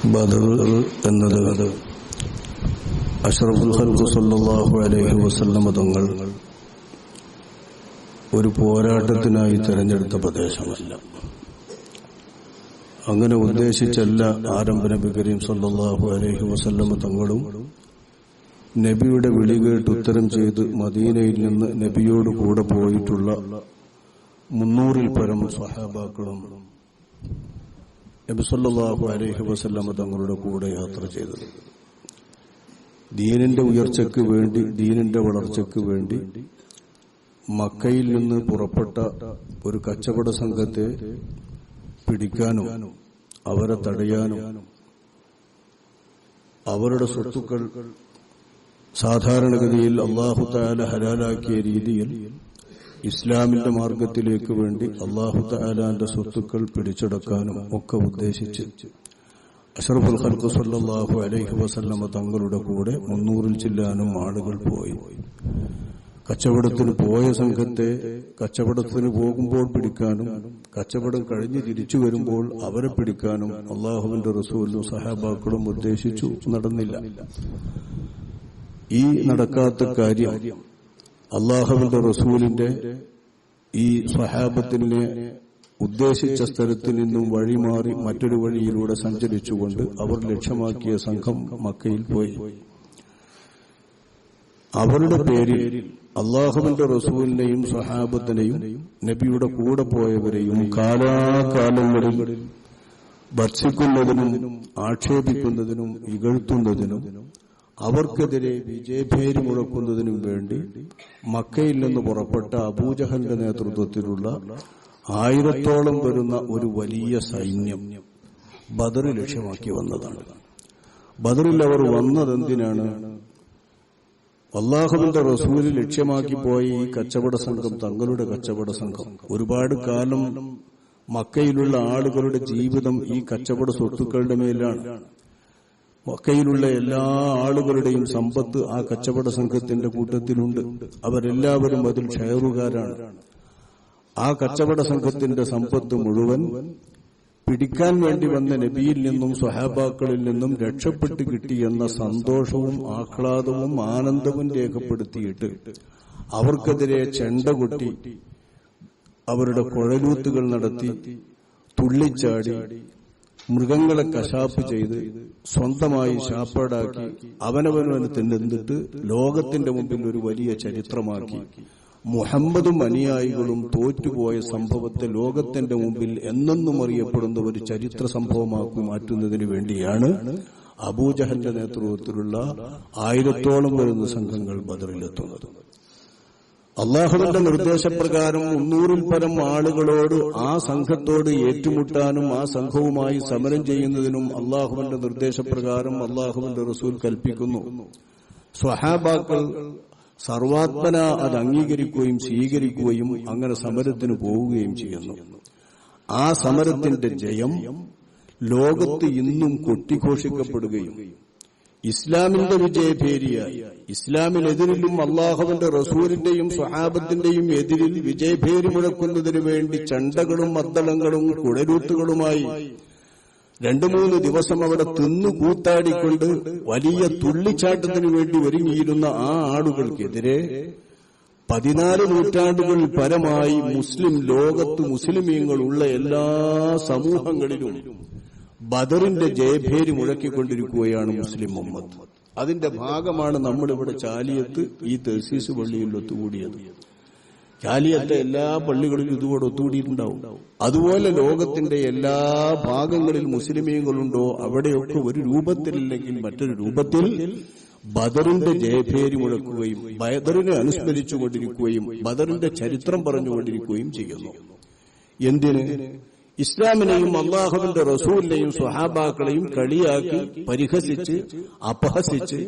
ബദർ എന്നത് അഷ്റഫുൽ ഖൽഖ് സല്ലല്ലാഹു അലൈഹി വസല്ലം തങ്ങൾ ഒരു പോരാട്ടത്തിനായി തിരഞ്ഞെടുത്ത പ്രദേശമല്ല. അങ്ങനെ ഉദ്ദേശിച്ചല്ല ആരംഭ നബി കരീം സല്ലല്ലാഹു അലൈഹി വസല്ലം തങ്ങളും നബിയുടെ വിളി കേട്ട് ഉത്തരം ചെയ്ത് മദീനയിൽ നിന്ന് നബിയോട് കൂടെ പോയിട്ടുള്ള 300-ൽ പരം സ്വഹാബാക്കളും നബി സല്ലല്ലാഹു അലൈഹി വസല്ലം തങ്ങളുടെ കൂടെ യാത്ര ചെയ്തത് ദീനിന്റെ ഉയർച്ചയ്ക്ക് വേണ്ടി, ദീനിന്റെ വളർച്ചയ്ക്ക് വേണ്ടി മക്കയിൽ നിന്ന് പുറപ്പെട്ട ഒരു കച്ചവട സംഘത്തെ പിടിക്കാനും അവരെ തടയാനും അവരുടെ സ്വത്തുക്കൾ സാധാരണഗതിയിൽ അല്ലാഹു തആല ഹലാലാക്കിയ രീതിയിൽ ഇസ്ലാമിന്റെ മാർഗത്തിലേക്ക് വേണ്ടി അല്ലാഹു തആലാന്റെ സ്വത്തുക്കൾ പിടിച്ചെടുക്കാനും ഒക്കെ ഉദ്ദേശിച്ച് അഷ്റഫുൽ ഖൽഖ് സല്ലല്ലാഹു അലൈഹി വസല്ലം തങ്ങളുടെ കൂടെ 300-ൽ ചില്ലാനും ആളുകൾ പോയി. കച്ചവടത്തിന് പോയ സംഘത്തെ കച്ചവടത്തിന് പോകുമ്പോൾ പിടിക്കാനും കച്ചവടം കഴിഞ്ഞ് തിരിച്ചു വരുമ്പോൾ അവരെ പിടിക്കാനും അല്ലാഹുവിന്റെ റസൂലും സഹാബാക്കളും ഉദ്ദേശിച്ചു. നടന്നില്ല. ഈ നടക്കാത്ത കാര്യം അല്ലാഹുവിന്റെ റസൂലിന്റെ ഈ സ്വഹാബത്തിനെ ഉദ്ദേശിച്ച സ്ഥലത്ത് നിന്നും വഴിമാറി മറ്റൊരു വഴിയിലൂടെ സഞ്ചരിച്ചുകൊണ്ട് അവർ ലക്ഷ്യമാക്കിയ സംഘം മക്കയിൽ പോയി. അവരുടെ പേരിൽ അല്ലാഹുവിന്റെ റസൂലിനെയും സ്വഹാബത്തിനെയും നബിയുടെ കൂടെ പോയവരെയും കാലാകാലങ്ങളിൽ ഭർഷിക്കുന്നതിനും ആക്ഷേപിക്കുന്നതിനും ഇകഴ്ത്തുന്നതിനും അവർക്കെതിരെ വിജയഭേരി മുഴക്കുന്നതിനും വേണ്ടി മക്കയിൽ നിന്ന് പുറപ്പെട്ട അബൂജഹലിന്റെ നേതൃത്വത്തിലുള്ള 1000-ഓളം വരുന്ന ഒരു വലിയ സൈന്യം ബദർ ലക്ഷ്യമാക്കി വന്നതാണ്. ബദറിൽ അവർ വന്നതെന്തിനാണ്? അല്ലാഹുവിന്റെ റസൂല് ലക്ഷ്യമാക്കി പോയ ഈ കച്ചവട സംഘം, തങ്ങളുടെ കച്ചവട സംഘം, ഒരുപാട് കാലം മക്കയിലുള്ള ആളുകളുടെ ജീവിതം ഈ കച്ചവട സ്വത്തുക്കളുടെ മേലാണ്. മക്കയിലുള്ള എല്ലാ ആളുകളുടെയും സമ്പത്ത് ആ കച്ചവട സംഘത്തിന്റെ കൂട്ടത്തിലുണ്ട്. അവരെല്ലാവരും അതിൽ ഷെയറുകാരാണ്. ആ കച്ചവട സംഘത്തിന്റെ സമ്പത്ത് മുഴുവൻ പിടിക്കാൻ വേണ്ടി വന്ന നബിയിൽ നിന്നും സ്വഹാബാക്കളിൽ നിന്നും രക്ഷപ്പെട്ട് കിട്ടിയെന്ന സന്തോഷവും ആഹ്ലാദവും ആനന്ദവും രേഖപ്പെടുത്തിയിട്ട് അവർക്കെതിരെ ചെണ്ട കൊട്ടി, അവരുടെ കുഴലൂത്തുകൾ നടത്തി, തുള്ളിച്ചാടി, മൃഗങ്ങളെ കശാപ്പ് ചെയ്ത് സ്വന്തമായി ശാപ്പാടാക്കി അവനവനവന് തിന്നിട്ട് ലോകത്തിന്റെ മുമ്പിൽ ഒരു വലിയ ചരിത്രമാക്കി മുഹമ്മദും അനുയായികളും തോറ്റുപോയ സംഭവത്തെ ലോകത്തിന്റെ മുമ്പിൽ എന്നെന്നും അറിയപ്പെടുന്ന ഒരു ചരിത്ര സംഭവമാക്കി മാറ്റുന്നതിന് വേണ്ടിയാണ് അബൂജഹലിന്റെ നേതൃത്വത്തിലുള്ള 1000-ഓളം വരുന്ന സംഘങ്ങൾ ബദറിലെത്തുന്നത്. അല്ലാഹുവിന്റെ നിർദ്ദേശപ്രകാരം 300-ൽ പരം ആളുകളോട് ആ സംഘത്തോട് ഏറ്റുമുട്ടാനും ആ സംഘവുമായി സമരം ചെയ്യുന്നതിനും അല്ലാഹുവിന്റെ നിർദ്ദേശപ്രകാരം അല്ലാഹുവിന്റെ റസൂൽ കൽപ്പിക്കുന്നു. സ്വഹാബാക്കൾ സർവാത്മന അത് അംഗീകരിക്കുകയും സ്വീകരിക്കുകയും അങ്ങനെ സമരത്തിന് പോവുകയും ചെയ്യുന്നു. ആ സമരത്തിന്റെ ജയം ലോകത്ത് ഇന്നും കൊട്ടിഘോഷിക്കപ്പെടുകയും ഇസ്ലാമിന്റെ വിജയഭേരിയായി, ഇസ്ലാമിനെതിരിലും അല്ലാഹുവിന്റെ റസൂലിന്റെയും സ്വഹാബത്തിന്റെയും എതിരിൽ വിജയഭേരി മുഴക്കുന്നതിനു വേണ്ടി ചണ്ടകളും മദ്ദളങ്ങളും കുഴലൂത്തുകളുമായി 2-3 ദിവസം അവിടെ തിന്നുകൂത്താടിക്കൊണ്ട് വലിയ തുള്ളിച്ചാട്ടത്തിനു വേണ്ടി ഒരുങ്ങിയിരുന്ന ആ ആളുകൾക്കെതിരെ 14 നൂറ്റാണ്ടുകൾ പരമായി ലോകത്ത് മുസ്ലിമീങ്ങളുള്ള എല്ലാ സമൂഹങ്ങളിലും ബദറിന്റെ ജയഭേരി മുഴക്കിക്കൊണ്ടിരിക്കുകയാണ് മുസ്ലിം ഉമ്മത്ത്. അതിന്റെ ഭാഗമാണ് നമ്മളിവിടെ ചാലിയത്ത് ഈ തഹ്സീസ് പള്ളിയിൽ ഒത്തുകൂടിയത്. ചാലിയത്തെ എല്ലാ പള്ളികളിലും ഇതുകൂടെ ഒത്തുകൂടിയിട്ടുണ്ടാവും. അതുപോലെ ലോകത്തിന്റെ എല്ലാ ഭാഗങ്ങളിൽ മുസ്ലിമീങ്ങളുണ്ടോ അവിടെയൊക്കെ ഒരു രൂപത്തിലില്ലെങ്കിൽ മറ്റൊരു രൂപത്തിൽ ബദറിന്റെ ജയഭേരി മുഴക്കുകയും ബദറിനെ അനുസ്മരിച്ചുകൊണ്ടിരിക്കുകയും ബദറിന്റെ ചരിത്രം പറഞ്ഞുകൊണ്ടിരിക്കുകയും ചെയ്യുന്നു. എന്തിന്? ഇസ്ലാമിനെയും അല്ലാഹുവിന്റെ റസൂലിനെയും സ്വഹാബാക്കളെയും കളിയാക്കി, പരിഹസിച്ച്, അപഹസിച്ച്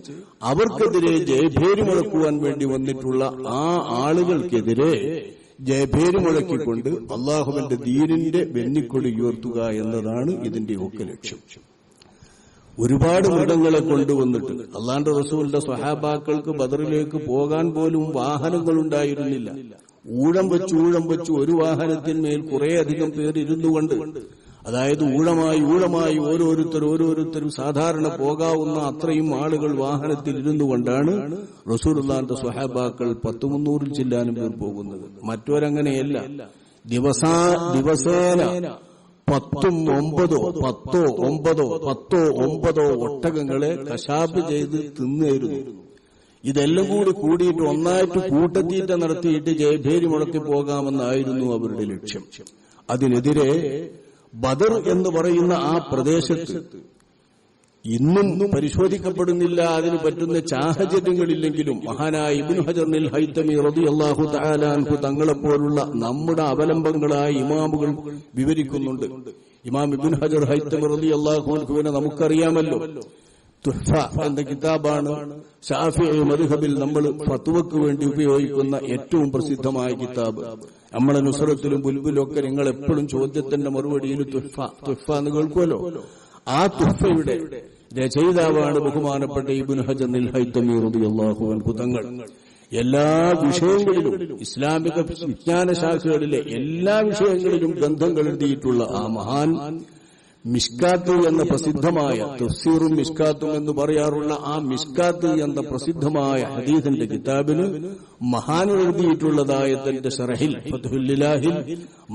അവർക്കെതിരെ ജയഭേരി മുഴക്കുവാൻ വേണ്ടി വന്നിട്ടുള്ള ആ ആളുകൾക്കെതിരെ ജയഭേരി മുഴക്കിക്കൊണ്ട് അല്ലാഹുവിന്റെ ദീനിന്റെ വെന്നിക്കൊടി ഉയർത്തുക എന്നതാണ് ഇതിന്റെ ഒക്കെ ലക്ഷ്യം. ഒരുപാട് മൃഗങ്ങളെ കൊണ്ടുവന്നിട്ട് അല്ലാഹുവിന്റെ റസൂലിന്റെ സ്വഹാബാക്കൾക്ക് ബദറിലേക്ക് പോകാൻ പോലും വാഹനങ്ങളുണ്ടായിരുന്നില്ല. ഊഴം വെച്ച് ഒരു വാഹനത്തിന്മേൽ കുറേയധികം പേർ ഇരുന്നുകൊണ്ട് അതായത് ഊഴമായി ഓരോരുത്തരും സാധാരണ പോകാവുന്ന അത്രയും ആളുകൾ വാഹനത്തിൽ ഇരുന്നു കൊണ്ടാണ് റസൂലുള്ളാഹിന്റെ സ്വഹാബാക്കൾ 100-300 ചില്ലാനും പേർ പോകുന്നത്. മറ്റവരങ്ങനെയല്ല. ദിവസേന 10 ഒട്ടകങ്ങളെ കശാപ്പ് ചെയ്ത് തിന്നേരുന്നു. ഇതെല്ലാം കൂടിയിട്ട് ഒന്നായിട്ട് കൂട്ടത്തീറ്റ നടത്തിയിട്ട് ജയഭേരി മുടക്കി പോകാമെന്നായിരുന്നു അവരുടെ ലക്ഷ്യം. അതിനെതിരെ ബദർ എന്ന് പറയുന്ന ആ പ്രദേശത്ത് ഇന്നും പരിശോധിക്കപ്പെടുന്നില്ല. അതിന് പറ്റുന്ന സാഹചര്യങ്ങളില്ലെങ്കിലും മഹാനായ ഇബ്നു ഹജർ ഹൈതമി റളിയല്ലാഹു തആല അൻഹു തങ്ങളെപ്പോലുള്ള നമ്മുടെ അവലംബങ്ങളായ ഇമാമുകൾ വിവരിക്കുന്നുണ്ട്. ഇമാം ഇബ്നു ഹജർ ഹൈതമി റളിയല്ലാഹു അൻഹുവിനെ നമുക്കറിയാമല്ലോ. തുഹ്ഫ എന്ന കിതാബാണ് ശാഫിഈ മദ്ഹബിൽ നമ്മൾ ഫത്വക്ക് വേണ്ടി ഉപയോഗിക്കുന്ന ഏറ്റവും പ്രസിദ്ധമായ കിതാബ്. നമ്മളെ നുസ്രത്തിലും ബുൽബുലും ഒക്കെ നിങ്ങൾ എപ്പോഴും ചോദ്യത്തിന്റെ മറുപടിയിൽ തുഹ്ഫ എന്ന് കേൾക്കുമല്ലോ. ആ തുഹ്ഫയുടെ രചയിതാവാണ് ബഹുമാനപ്പെട്ട ഇബ്നു ഹജർ ഹൈതമി റളിയല്ലാഹു അൻഹു തങ്ങൾ. എല്ലാ വിഷയങ്ങളിലും, ഇസ്ലാമിക വിജ്ഞാന ശാഖകളിലെ എല്ലാ വിഷയങ്ങളിലും ഗ്രന്ഥങ്ങൾ എഴുതിയിട്ടുള്ള ആ മഹാൻ മിഷ്കാത്ത് എന്ന പ്രസിദ്ധമായ തഫ്സീറും മിഷ്കാത്തും എന്ന് പറയാറുള്ള ആ മിഷ്കാത്ത് എന്ന പ്രസിദ്ധമായ ഹദീസിന്റെ കിതാബിന് മഹാൻ എഴുതിയിട്ടുള്ളതായ തന്റെ ശറഹിൽ ഫത്ഹുൽ ഇലാഹിൽ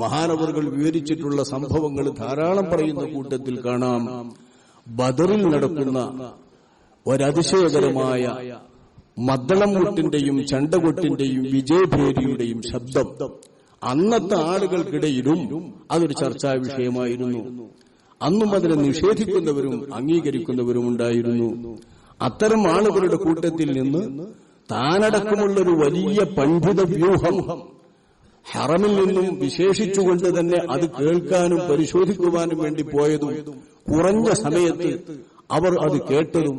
മഹാനവറുകൾ വിവരിച്ചിട്ടുള്ള സംഭവങ്ങൾ ധാരാളം പറയുന്ന കൂട്ടത്തിൽ കാണാം. ബദറിൽ നടക്കുന്ന ഒരതിശയകരമായ മദ്ദളം മുട്ടിന്റെയും ചണ്ടകൊട്ടിന്റെയും വിജയഭേരിയുടെയും ശബ്ദം അന്നത്തെ ആളുകൾക്കിടയിലും അതൊരു ചർച്ചാ വിഷയമായിരുന്നു. അന്നും അതിനെ നിഷേധിക്കുന്നവരും അംഗീകരിക്കുന്നവരും ഉണ്ടായിരുന്നു. അത്തരം ആളുകളുടെ കൂട്ടത്തിൽ നിന്ന് താനടക്കമുള്ളൊരു വലിയ പണ്ഡിത വ്യൂഹം ഹറമിൽ നിന്നും വിശേഷിച്ചുകൊണ്ട് തന്നെ അത് കേൾക്കാനും പരിശോധിക്കുവാനും വേണ്ടി പോയതും കുറഞ്ഞ സമയത്ത് അവർ അത് കേട്ടതും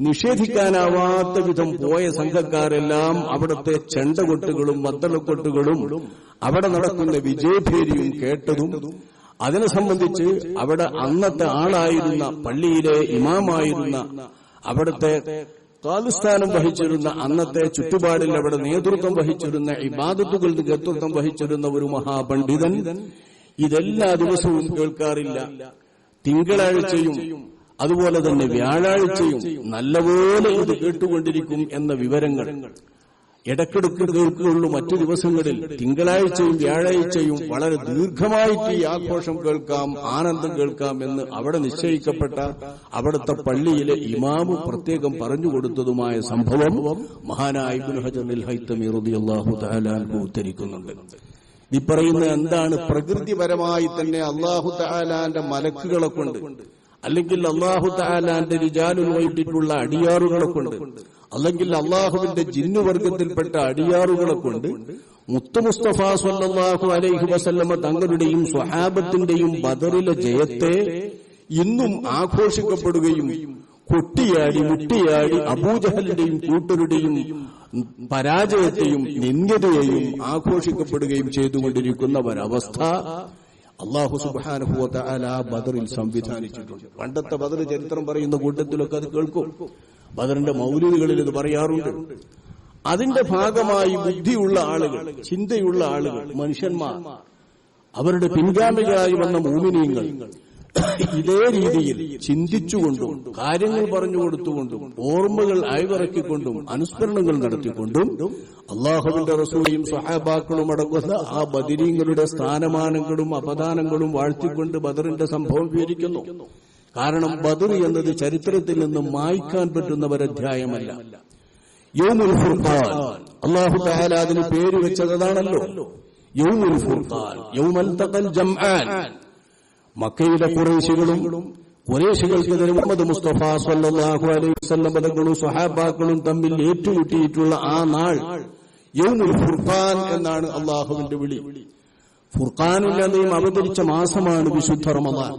നിഷേധിക്കാനാവാത്ത വിധം പോയ സംഘക്കാരെല്ലാം അവിടുത്തെ ചെണ്ടകൊട്ടുകളും മദ്ദളക്കൊട്ടുകളും അവിടെ നടക്കുന്ന വിജയഭേരിയും കേട്ടതും അതിനെ സംബന്ധിച്ച് അവിടെ അന്നത്തെ ആളായിരുന്ന പള്ളിയിലെ ഇമാമായിരുന്ന അവിടുത്തെ കാലുസ്ഥാനം വഹിച്ചിരുന്ന അന്നത്തെ ചുറ്റുപാടിൽ അവിടെ നേതൃത്വം വഹിച്ചിരുന്ന ഇബാദത്തുകൾക്ക് നേതൃത്വം വഹിച്ചിരുന്ന ഒരു മഹാപണ്ഡിതൻ ഇതെല്ലാ ദിവസവും കേൾക്കാറില്ല. തിങ്കളാഴ്ചയും അതുപോലെ തന്നെ വ്യാഴാഴ്ചയും നല്ലപോലെ ഇത് കേട്ടുകൊണ്ടിരിക്കും എന്ന വിവരങ്ങൾ ഇടക്കിടക്ക് കേൾക്കുകയുള്ളൂ. മറ്റു ദിവസങ്ങളിൽ തിങ്കളാഴ്ചയും വ്യാഴാഴ്ചയും വളരെ ദീർഘമായിട്ട് ഈ ആഘോഷം കേൾക്കാം, ആനന്ദം കേൾക്കാം എന്ന് അവിടെ നിശ്ചയിക്കപ്പെട്ട അവിടുത്തെ പള്ളിയിലെ ഇമാമ് പ്രത്യേകം പറഞ്ഞുകൊടുത്തതുമായ സംഭവം മഹാനായ ഇബ്നു ഹജർ ഹൈതമി റളിയല്ലാഹു തആല അൻഹു ഉദ്ധരിക്കുന്നുണ്ട്. ഈ പറയുന്ന എന്താണ്? പ്രകൃതിപരമായി തന്നെ അല്ലാഹു തആലാന്റെ മലക്കുകളെ കൊണ്ട്, അല്ലെങ്കിൽ അല്ലാഹു തആലാന്റെ റിജാലുൽ ഗൈബിലുള്ള അടിയാറുകളെ കൊണ്ട്, അല്ലെങ്കിൽ അള്ളാഹുവിന്റെ ജിന്നുവർഗത്തിൽപ്പെട്ട അടിയാറുകളെ കൊണ്ട് മുത്തു മുസ്തഫ സ്വല്ലല്ലാഹു അലൈഹി വസല്ലമ തങ്ങളുടെയും സ്വഹാബത്തിന്റെയും ബദറിലെ ജയത്തെ ഇന്നും ആഘോഷിക്കപ്പെടുകയും കൊട്ടിയാടി മുട്ടിയാടി അബൂജഹലിന്റെയും കൂട്ടരുടെയും പരാജയത്തെയും നിന്ദ്യതയെയും ആഘോഷിക്കപ്പെടുകയും ചെയ്തുകൊണ്ടിരിക്കുന്ന ഒരവസ്ഥ അല്ലാഹു സുബ്ഹാനഹു വ തആല ബദറിൽ സംവിധാനിച്ചിട്ടുണ്ട്. പണ്ടത്തെ ബദർ ചരിത്രം പറയുന്ന കൂട്ടത്തിലൊക്കെ അത് കേൾക്കും. ബദറിന്റെ മൗലിദുകളിൽ ഇത് പറയാറുണ്ട്. അതിന്റെ ഭാഗമായി ബുദ്ധിയുള്ള ആളുകൾ, ചിന്തയുള്ള ആളുകൾ, മനുഷ്യന്മാർ, അവരുടെ പിൻഗാമികളായി വന്ന മുഅ്മിനീങ്ങൾ ഇതേ രീതിയിൽ ചിന്തിച്ചുകൊണ്ടും കാര്യങ്ങൾ പറഞ്ഞുകൊടുത്തുകൊണ്ടും ഓർമ്മകൾ അയവിറക്കിക്കൊണ്ടും അനുസ്മരണങ്ങൾ നടത്തിക്കൊണ്ടും അള്ളാഹുവിന്റെ റസൂലും സ്വഹാബാക്കളും അടങ്ങുന്ന ആ ബദരീങ്ങളുടെ സ്ഥാനമാനങ്ങളും അപദാനങ്ങളും വാഴ്ത്തിക്കൊണ്ട് ബദറിന്റെ സംഭവം വിവരിക്കുന്നു. കാരണം ബദർ എന്നത് ചരിത്രത്തിൽ നിന്നും മായ്ക്കാൻ പറ്റുന്ന ഒരധ്യായമല്ല. യൗമുൽ ഫുർഖാൻ, അല്ലാഹു തആല അതിന് പേര് വെച്ചതാണല്ലോ യൗമുൽ ഫുർഖാൻ, യൗമൽ തഖൽ ജംആൻ. മക്കയിലെ ഖുറൈശികൾക്കെതിരെ മുഹമ്മദ് മുസ്തഫ സ്വല്ലല്ലാഹു അലൈഹി വസല്ലം തങ്ങളും സ്വഹാബാക്കളും തമ്മിൽ ഏറ്റുമുട്ടിയിട്ടുള്ള ആ നാൾ യൗമുൽ ഫുർഖാൻ എന്നാണ് അള്ളാഹുവിന്റെ വിളി. ഫുർഖാനുൽ അലീം അവതരിച്ച മാസമാണ് വിശുദ്ധ റമദാൻ.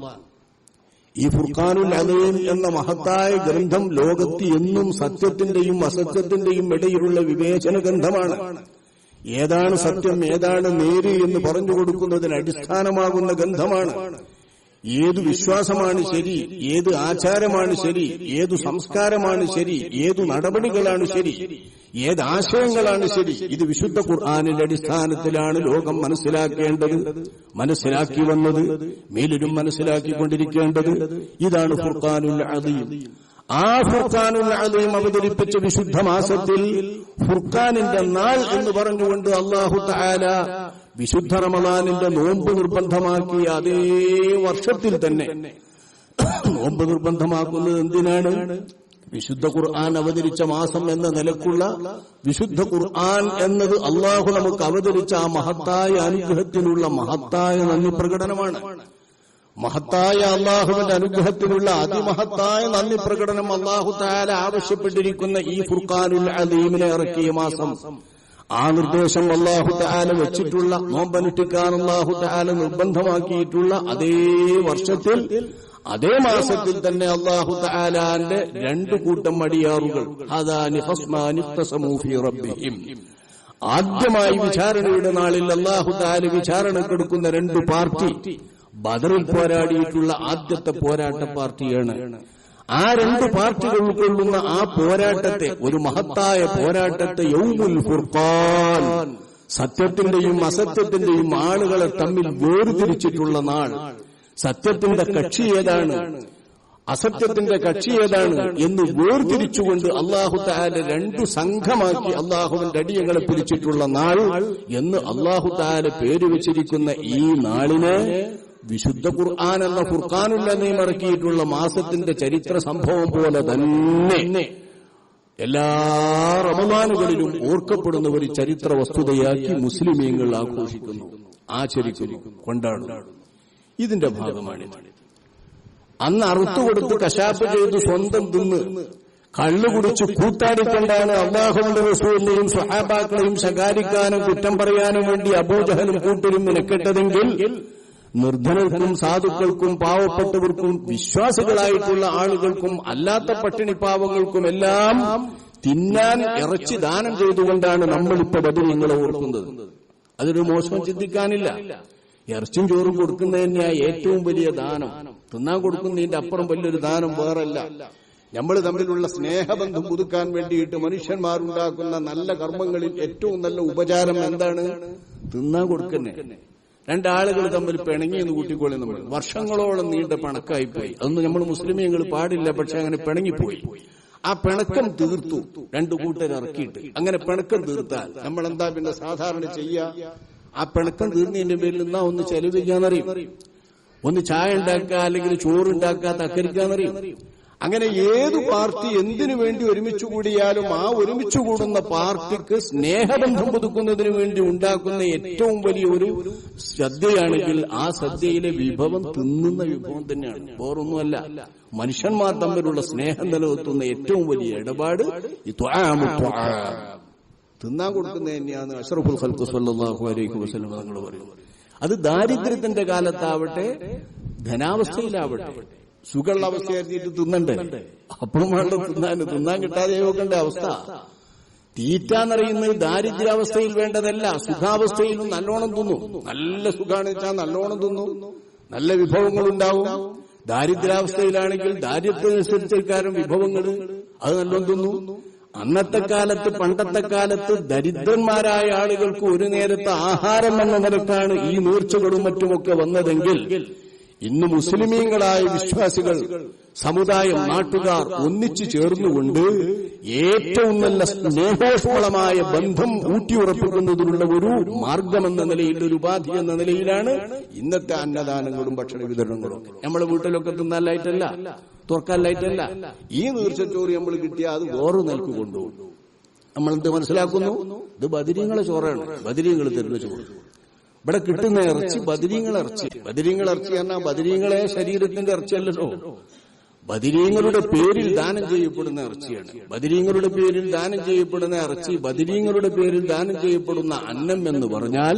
ഈ ഫുർഖാനുൽ അലീം എന്ന മഹത്തായ ഗ്രന്ഥം ലോകത്ത് എന്നും സത്യത്തിന്റെയും അസത്യത്തിന്റെയും ഇടയിലുള്ള വിവേചന ഗ്രന്ഥമാണ്. ഏതാണ് സത്യം, ഏതാണ് നേര് എന്ന് പറഞ്ഞു കൊടുക്കുന്നതിന് അടിസ്ഥാനമാകുന്ന ഗ്രന്ഥമാണ്. ഏതു വിശ്വാസമാണ് ശരി, ഏത് ആചാരമാണ് ശരി, ഏതു സംസ്കാരമാണ് ശരി, ഏതു നടപടികളാണ് ശരി ഏതാശയങ്ങളാണ് ശരി, ഇത് വിശുദ്ധ ഖുർആനിന്റെ അടിസ്ഥാനത്തിലാണ് ലോകം മനസ്സിലാക്കേണ്ടത്, മനസ്സിലാക്കി വന്നത്, മേലിലും മനസ്സിലാക്കിക്കൊണ്ടിരിക്കേണ്ടത്. ഇതാണ് ഫുർഖാനുൽ അദീം. ആ ഫുർഖാനുൽ അദീം അവതരിപ്പിച്ച വിശുദ്ധ മാസത്തിൽ ഫുർഖാനിന്റെ നാൾ എന്ന് പറഞ്ഞുകൊണ്ട് അല്ലാഹു തആല വിശുദ്ധ റമളാനിന്റെ നോമ്പ് നിർബന്ധമാക്കിയ അതേ വർഷത്തിൽ തന്നെ നോമ്പ് നിർബന്ധമാക്കുന്നത് എന്തിനാണ്? വിശുദ്ധ ഖുർആൻ അവതരിച്ച മാസം എന്ന നിലക്കുള്ള വിശുദ്ധ ഖുർആൻ എന്നത് അള്ളാഹു നമുക്ക് അവതരിച്ച ആ മഹത്തായ അനുഗ്രഹത്തിനുള്ള മഹത്തായ നന്ദി പ്രകടനമാണ്. മഹത്തായ അള്ളാഹുവിന്റെ അനുഗ്രഹത്തിനുള്ള അതിമഹത്തായ നന്ദി പ്രകടനം അള്ളാഹു തആല ആവശ്യപ്പെട്ടിരിക്കുന്ന ഈ ഫുർഖാനുൽ അദീമിനെ ഇറക്കിയ മാസം, ആ നിർദ്ദേശം അള്ളാഹു തആല വെച്ചിട്ടുള്ള നോമ്പനുഷ്ഠിക്കാൻ അള്ളാഹു തആല നിർബന്ധമാക്കിയിട്ടുള്ള അതേ വർഷത്തിൽ അതേ മാസത്തിൽ തന്നെ അല്ലാഹു തആലാന്റെ രണ്ടു കൂട്ടം അടിയാറുകൾ ഹാദാനി ഖസ്മാനി ഇഖ്തസമൂ ഫീ റബ്ബിഹിം, ആദ്യമായി വിചാരണയുടെ നാളിൽ അല്ലാഹു തആല വിചാരണക്കെടുക്കുന്ന രണ്ടു പാർട്ടി ബദറിൽ പോരാടിയിട്ടുള്ള ആദ്യത്തെ പോരാട്ട പാർട്ടിയാണ്. ആ രണ്ടു പാർട്ടികൾ ഉൾക്കൊള്ളുന്ന ആ പോരാട്ടത്തെ, ഒരു മഹത്തായ പോരാട്ടത്തെ യൗമുൽ ഫുർഖാൻ, സത്യത്തിന്റെയും അസത്യത്തിന്റെയും ആളുകളെ തമ്മിൽ വേർതിരിച്ചിട്ടുള്ള നാൾ, സത്യത്തിന്റെ കക്ഷി ഏതാണ്, അസത്യത്തിന്റെ കക്ഷി ഏതാണ് എന്ന് വേർതിരിച്ചുകൊണ്ട് അല്ലാഹു തആല രണ്ടു സംഘമാക്കി അല്ലാഹുവിന്റെ അടിയങ്ങളെ പിടിച്ചിട്ടുള്ള നാൾ എന്ന് അല്ലാഹു തആല പേര് വെച്ചിരിക്കുന്ന ഈ നാളിനെ വിശുദ്ധ ഖുർആൻ എന്ന ഫുർഖാനുൽ അദീം ഇറക്കിയിട്ടുള്ള മാസത്തിന്റെ ചരിത്ര സംഭവം പോലെ തന്നെ എല്ലാ റമളാനുകളിലും ഓർക്കപ്പെടുന്ന ഒരു ചരിത്ര വസ്തുതയാക്കി മുസ്ലിമീങ്ങൾ ആഘോഷിക്കുന്നു, ആചരിക്കുന്നു, കൊണ്ടാടുന്നു. ഇതിന്റെ ഭാഗമാണിത്. അന്ന് അറുത്തുകൊടുത്ത് കശാപ്പ് ചെയ്ത് സ്വന്തം തിന്ന് കള്ളു കുടിച്ച് കൂത്താടിക്കൊണ്ടാണ് അല്ലാഹുവിന്റെ റസൂലിനെയും സ്വഹാബാക്കളെയും ശകാരിക്കാനും കുറ്റം പറയാനും വേണ്ടി അബൂജഹലും കൂട്ടരും നിലക്കെട്ടതെങ്കിൽ നിർധനർക്കും സാധുക്കൾക്കും പാവപ്പെട്ടവർക്കും വിശ്വാസികളായിട്ടുള്ള ആളുകൾക്കും അല്ലാത്ത പട്ടിണി പാവങ്ങൾക്കും എല്ലാം തിന്നാൻ ഇറച്ചി ദാനം ചെയ്തുകൊണ്ടാണ് നമ്മളിപ്പോ ബദരീങ്ങളെ ഓർക്കുന്നത്. അതൊരു മോശം ചിന്തിക്കാനില്ല. ഇറച്ചും ചോറും കൊടുക്കുന്നത് തന്നെയാ ഏറ്റവും വലിയ ദാനം. തിന്നാൻ കൊടുക്കുന്നതിന്റെ അപ്പുറം വലിയൊരു ദാനം വേറല്ല. നമ്മൾ തമ്മിലുള്ള സ്നേഹബന്ധം പുതുക്കാൻ വേണ്ടിയിട്ട് മനുഷ്യന്മാരുണ്ടാക്കുന്ന നല്ല കർമ്മങ്ങളിൽ ഏറ്റവും നല്ല ഉപചാരം എന്താണ്? തിന്നാൻ കൊടുക്കുന്നേ. രണ്ടാളുകൾ തമ്മിൽ പിണങ്ങിയെന്ന് കൂട്ടിക്കോളി. നമ്മൾ വർഷങ്ങളോളം നീണ്ട പിണക്കായിപ്പോയി. അതൊന്നും നമ്മൾ മുസ്ലിമീങ്ങൾ പാടില്ല, പക്ഷെ അങ്ങനെ പിണങ്ങിപ്പോയി. ആ പിണക്കം തീർത്തു, രണ്ടു കൂട്ടർ ഇറക്കിയിട്ട്. അങ്ങനെ പിണക്കം തീർത്താൽ നമ്മൾ എന്താ പിന്നെ സാധാരണ ചെയ്യുക? ആ പിണക്കം തീർന്നതിന്റെ പേരിൽ നിന്നാ ഒന്ന് ചെലവില്ലാന്നറിയും, ഒന്ന് ചായ ഉണ്ടാക്കുക, അല്ലെങ്കിൽ ചോറുണ്ടാക്കുക, തക്കരിക്കാന്നറിയും. അങ്ങനെ ഏതു പാർട്ടി എന്തിനു വേണ്ടി ഒരുമിച്ചു കൂടിയാലും ആ ഒരുമിച്ചു കൂടുന്ന പാർട്ടിക്ക് സ്നേഹബന്ധം പുതുക്കുന്നതിന് വേണ്ടി ഉണ്ടാക്കുന്ന ഏറ്റവും വലിയ ഒരു ശ്രദ്ധയാണെങ്കിൽ ആ ശ്രദ്ധയിലെ വിഭവം തിന്നുന്ന വിഭവം തന്നെയാണ്, വേറൊന്നുമല്ല. മനുഷ്യന്മാർ തമ്മിലുള്ള സ്നേഹം നിലനിർത്തുന്ന ഏറ്റവും വലിയ ഇടപാട് ഈ തിന്നാൻ കൊടുക്കുന്നത് തന്നെയാണ്. അഷ്റഫുൽ ഖൽഖ് സ്വല്ലല്ലാഹു അലൈഹി വസല്ലം തങ്ങൾ പറയുന്നത്. അത് ദാരിദ്ര്യത്തിന്റെ കാലത്താവട്ടെ, ധനാവസ്ഥയിലാവട്ടെ, സുഖമുള്ള അവസ്ഥയായിട്ട് തിന്നണ്ടേ, അപ്പോഴും വേണ്ട തിന്നാൻ കിട്ടാതെ നോക്കേണ്ട അവസ്ഥ. തീറ്റാന്നറിയുന്നത് ദാരിദ്ര്യാവസ്ഥയിൽ വേണ്ടതല്ല, സുഖാവസ്ഥയിലും നല്ലോണം തിന്നു. നല്ല സുഖാണെന്ന് വെച്ചാൽ നല്ലോണം തിന്നു, നല്ല വിഭവങ്ങൾ ഉണ്ടാവും. ദാരിദ്ര്യാവസ്ഥയിലാണെങ്കിൽ ദാരിദ്ര്യമനുസരിച്ചേക്കാരും വിഭവങ്ങൾ അത് നല്ലോണം തിന്നു. അന്നത്തെ കാലത്ത്, പണ്ടത്തെ കാലത്ത് ദരിദ്രന്മാരായ ആളുകൾക്ക് ഒരു നേരത്തെ ആഹാരം എന്ന നിലക്കാണ് ഈ നേർച്ചകളും മറ്റുമൊക്കെ വന്നതെങ്കിൽ ഇന്ന് മുസ്ലിമീങ്ങളായ വിശ്വാസികൾ, സമുദായം, നാട്ടുകാർ ഒന്നിച്ചു ചേർന്നുകൊണ്ട് ഏറ്റവും നല്ല സ്നേഹോഷ്മളമായ ബന്ധം ഊട്ടിയുറപ്പിക്കുന്നതിനുള്ള ഒരു മാർഗമെന്ന നിലയിൽ, ഒരു ഉപാധി എന്ന നിലയിലാണ് ഇന്നത്തെ അന്നദാനങ്ങളും ഭക്ഷണ വിതരണങ്ങളും. നമ്മളെ വീട്ടിലൊക്കെ തിന്നാലായിട്ടല്ല, തുറക്കാനായിട്ടല്ല. ഈ നീർച്ചച്ചോറ് നമ്മൾ കിട്ടിയാൽ അത് വേറെ നിലക്ക് കൊണ്ടുപോകും. നമ്മളെന്ത് മനസ്സിലാക്കുന്നു? ഇത് ബദരീങ്ങളെ ചോറാണ്, ബദരീങ്ങൾ തരുന്ന ചോറ്. ഇവിടെ കിട്ടുന്ന ഇറച്ചി ബദരീങ്ങൾ ഇറച്ചി. ബദരീങ്ങൾ ഇറച്ചി പറഞ്ഞാൽ ബദരീങ്ങളെ ശരീരത്തിന്റെ ഇറച്ചിയല്ലോ, ബദരീങ്ങളുടെ പേരിൽ ദാനം ചെയ്യപ്പെടുന്ന ഇറച്ചിയാണ്. ബദരീങ്ങളുടെ പേരിൽ ദാനം ചെയ്യപ്പെടുന്ന ഇറച്ചി, ബദരീങ്ങളുടെ പേരിൽ ദാനം ചെയ്യപ്പെടുന്ന അന്നം എന്ന് പറഞ്ഞാൽ